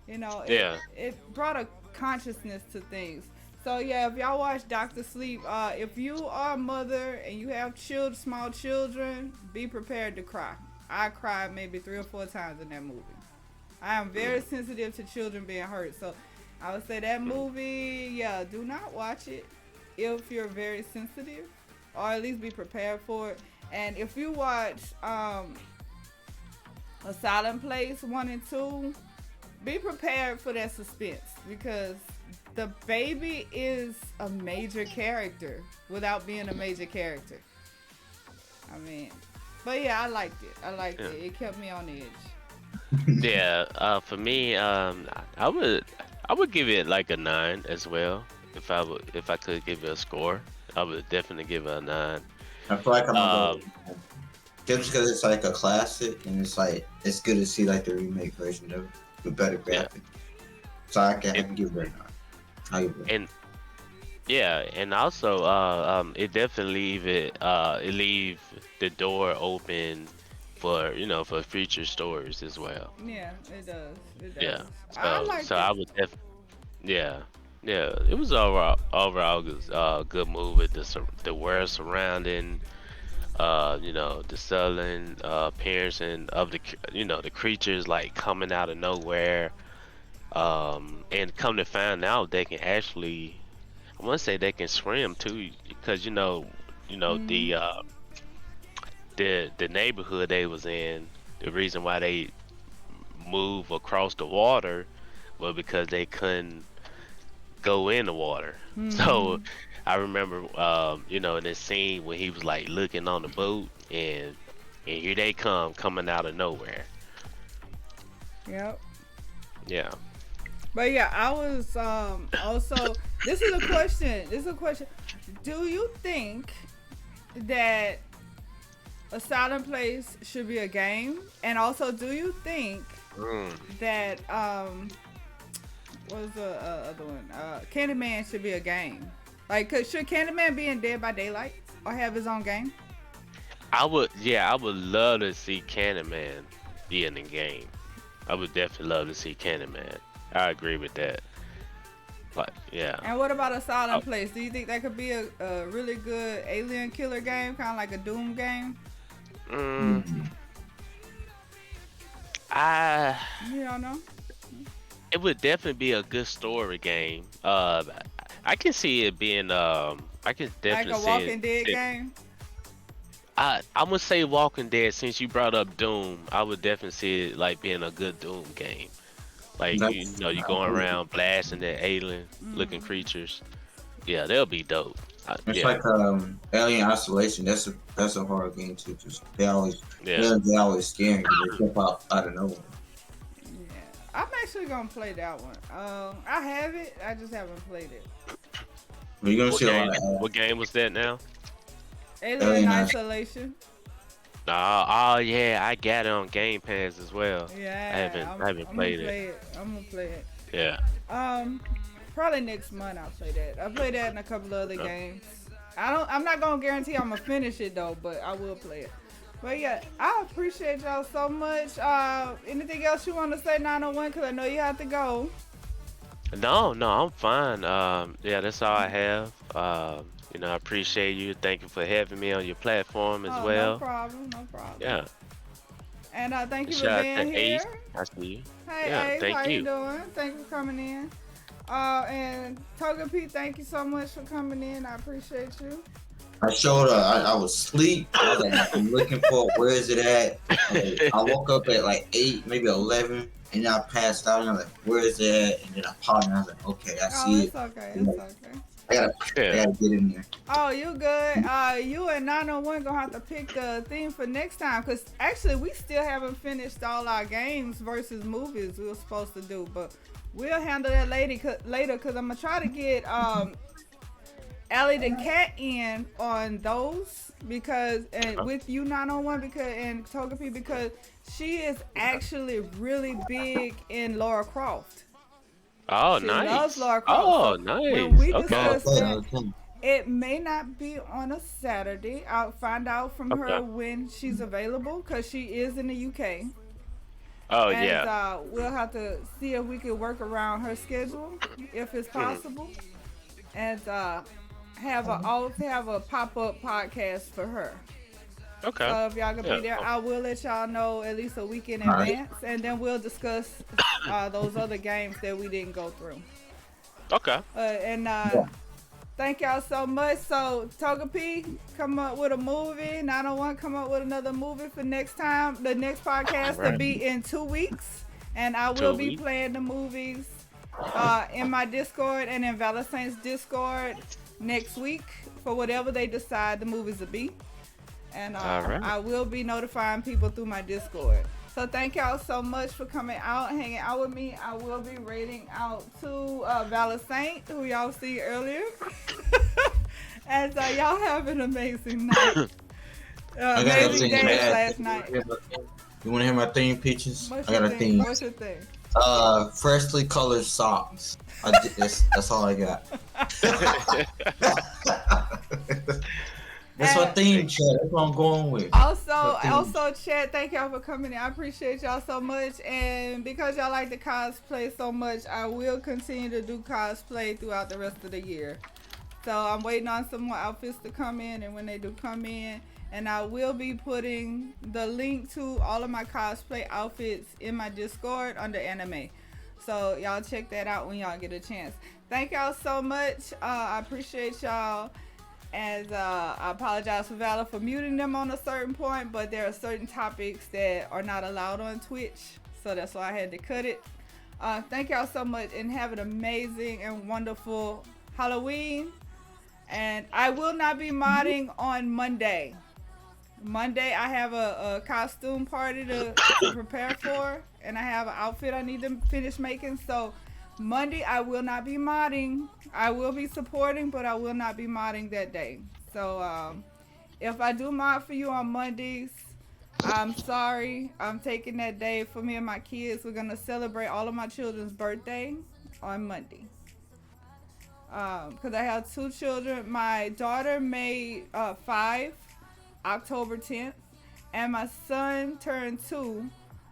You know, Yeah. it brought a consciousness to things. So yeah, if y'all watch Doctor Sleep, if you are a mother and you have small children, be prepared to cry. I cried maybe 3 or 4 times in that movie. I am very sensitive to children being hurt, so I would say that movie, yeah, do not watch it if you're very sensitive, or at least be prepared for it. And if you watch A Silent Place 1 and 2, be prepared for that suspense because the baby is a major character without being a major character. I mean, but yeah, I liked it. Yeah. It kept me on edge. Yeah. For me, I would give it like a 9 as well. If I could give it a score, I would definitely give it a 9. I feel like I'm gonna Um. go just because it's like a classic and it's like it's good to see like the remake version of it with better Yeah. graphics. So I can And give it a 9. I'll give it a 9. and yeah, and also it definitely leave the door open for for future stories as well. Yeah, it does. It does. Yeah. I So liked I it. would yeah. Yeah, it was overall good movie. The world surrounding the sudden appearance of the creatures like coming out of nowhere. And come to find out they can actually, I want to say they can swim too, because Mm-hmm. the neighborhood they was in, the reason why they move across the water was because they couldn't go in the water. Mm-hmm. So I remember, in this scene when he was like looking on the boat, and here they coming out of nowhere. Yep. Yeah. But yeah, I was also. This is a question. This is a question. Do you think that A Silent Place should be a game? And also, do you think Mm. that what was the other one? Candyman should be a game. Like, should Candyman be in Dead by Daylight or have his own game? I would love to see Candyman be in the game. I would definitely love to see Candyman. I agree with that. But yeah. And what about A Oh, Silent Place? Do you think that could be a really good alien killer game, kind of like a Doom game? mm, Mhm. I You don't know. it would definitely be a good story game. I can see it being I can Like definitely a see Walking Dead it. game? I'm gonna say Walking Dead since you brought up Doom. I would definitely see it like being a good Doom game. Like That's you going around blasting at alien looking Mm. creatures. Yeah, they'll be dope. it's Yeah, like Alien Isolation. That's a horror game too. Just yeah. they always scare you. They jump out of nowhere. Yeah. I'm actually gonna play that one. I have it. I just haven't played it. But you're gonna What see a lot game? of What game was that now? Alien Alien Isolation. Oh yeah, I got it on Game Pass as well. Yeah, I haven't I'm gonna played it. play it. I'm gonna play it. Yeah. Um, Probably next month I'll play that. I'll play that and a couple other Uh, games. I'm not gonna guarantee I'm gonna finish it though, but I will play it. But yeah, I appreciate y'all so much. Anything else you want to say, 901? Cause I know you have to go. No, no, I'm fine. Yeah, that's all I have. I appreciate you. Thank you for having me on your platform as Oh, no well. problem, no problem. Yeah. And thank you for Shout out being to Ace. here. I see you. Hey, Yeah, Ace, thank how you you. doing? Thank you for coming in. And Toga Pete, thank you so much for coming in. I appreciate you. I showed her. I was asleep. I was like, I'm looking for it. Where is it at? I woke up at like 8, maybe 11, and then I passed out. And I'm like, where is it at? And then I paused and I was like, okay, I Oh, see it's it. okay. It's okay. I gotta Yeah. get in there. Oh, you good? You and 901 gonna have to pick the theme for next time, cause actually we still haven't finished all our games versus movies we were supposed to do, but we'll handle that later. Cause I'm gonna try to get Allie the cat in on those because and with you 901 because and Togepi because she is actually really big in Lara Croft. Oh, She nice. loves Lara Croft. Oh, So nice. when we Okay. discuss that, it may not be on a Saturday. I'll find out from her Okay. when she's available because she is in the UK. Oh, And yeah. we'll have to see if we can work around her schedule if it's possible. And have a pop-up podcast for her. Okay. So if y'all can Yeah. be there, I will let y'all know at least a week in All right. advance, and then we'll discuss those other games that we didn't go through. Okay. Thank y'all so much. So Toga P, come up with a movie. 901, come up with another movie for next time. The next podcast will Alright. be in 2 weeks, and I will 2 be weeks. playing the movies in my Discord and in Valentine's Discord next week for whatever they decide the movies will be. And Alright. I will be notifying people through my Discord. So thank y'all so much for coming out, hanging out with me. I will be rating out to Valentine, who y'all see earlier. And y'all have an amazing night. I got a Amazing thing day bad. last night. You want to hear my theme peaches? What's I got your a thing? theme. What's your thing? Freshly colored socks. That's all I got. That's my theme, Chad. That's what I'm going with. Also, Chad, thank y'all for coming in. I appreciate y'all so much. And because y'all like to cosplay so much, I will continue to do cosplay throughout the rest of the year. So I'm waiting on some more outfits to come in, and when they do come in, and I will be putting the link to all of my cosplay outfits in my Discord under anime. So y'all check that out when y'all get a chance. Thank y'all so much. I appreciate y'all. And I apologize for Valor for muting them on a certain point, but there are certain topics that are not allowed on Twitch, so that's why I had to cut it. Thank y'all so much, and have an amazing and wonderful Halloween. And I will not be modding on Monday. Monday I have a costume party to prepare for, and I have an outfit I need to finish making. So Monday I will not be modding. I will be supporting, but I will not be modding that day. So if I do mod for you on Mondays, I'm sorry. I'm taking that day for me and my kids. We're gonna celebrate all of my children's birthday on Monday. Because I have 2 children. My daughter made 5 October 10th, and my son turned 2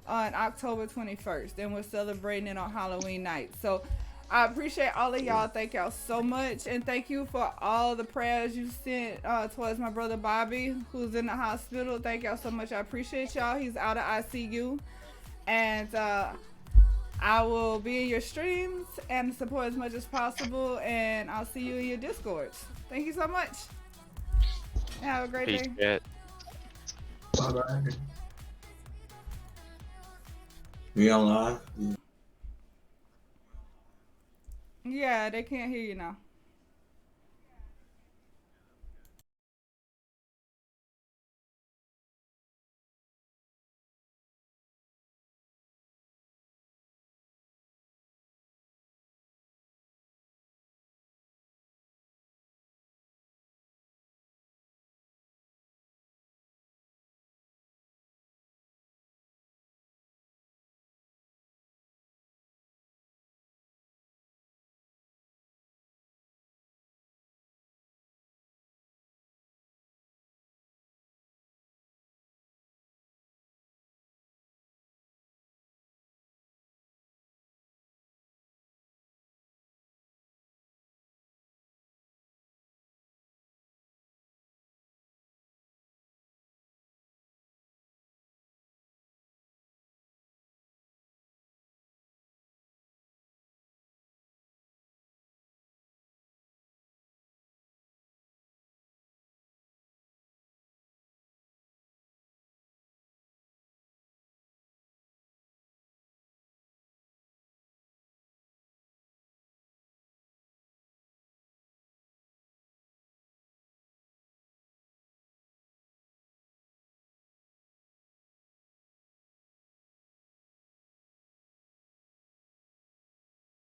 on October 21st. And we're celebrating it on Halloween night. So I appreciate all of y'all. Thank y'all so much. And thank you for all the prayers you sent towards my brother Bobby, who's in the hospital. Thank y'all so much. I appreciate y'all. He's out of ICU. And I will be in your streams and support as much as possible. And I'll see you in your Discords. Thank you so much. Have a great Peace, day. Chad. Bye-bye. We on live? Yeah, they can't hear you now.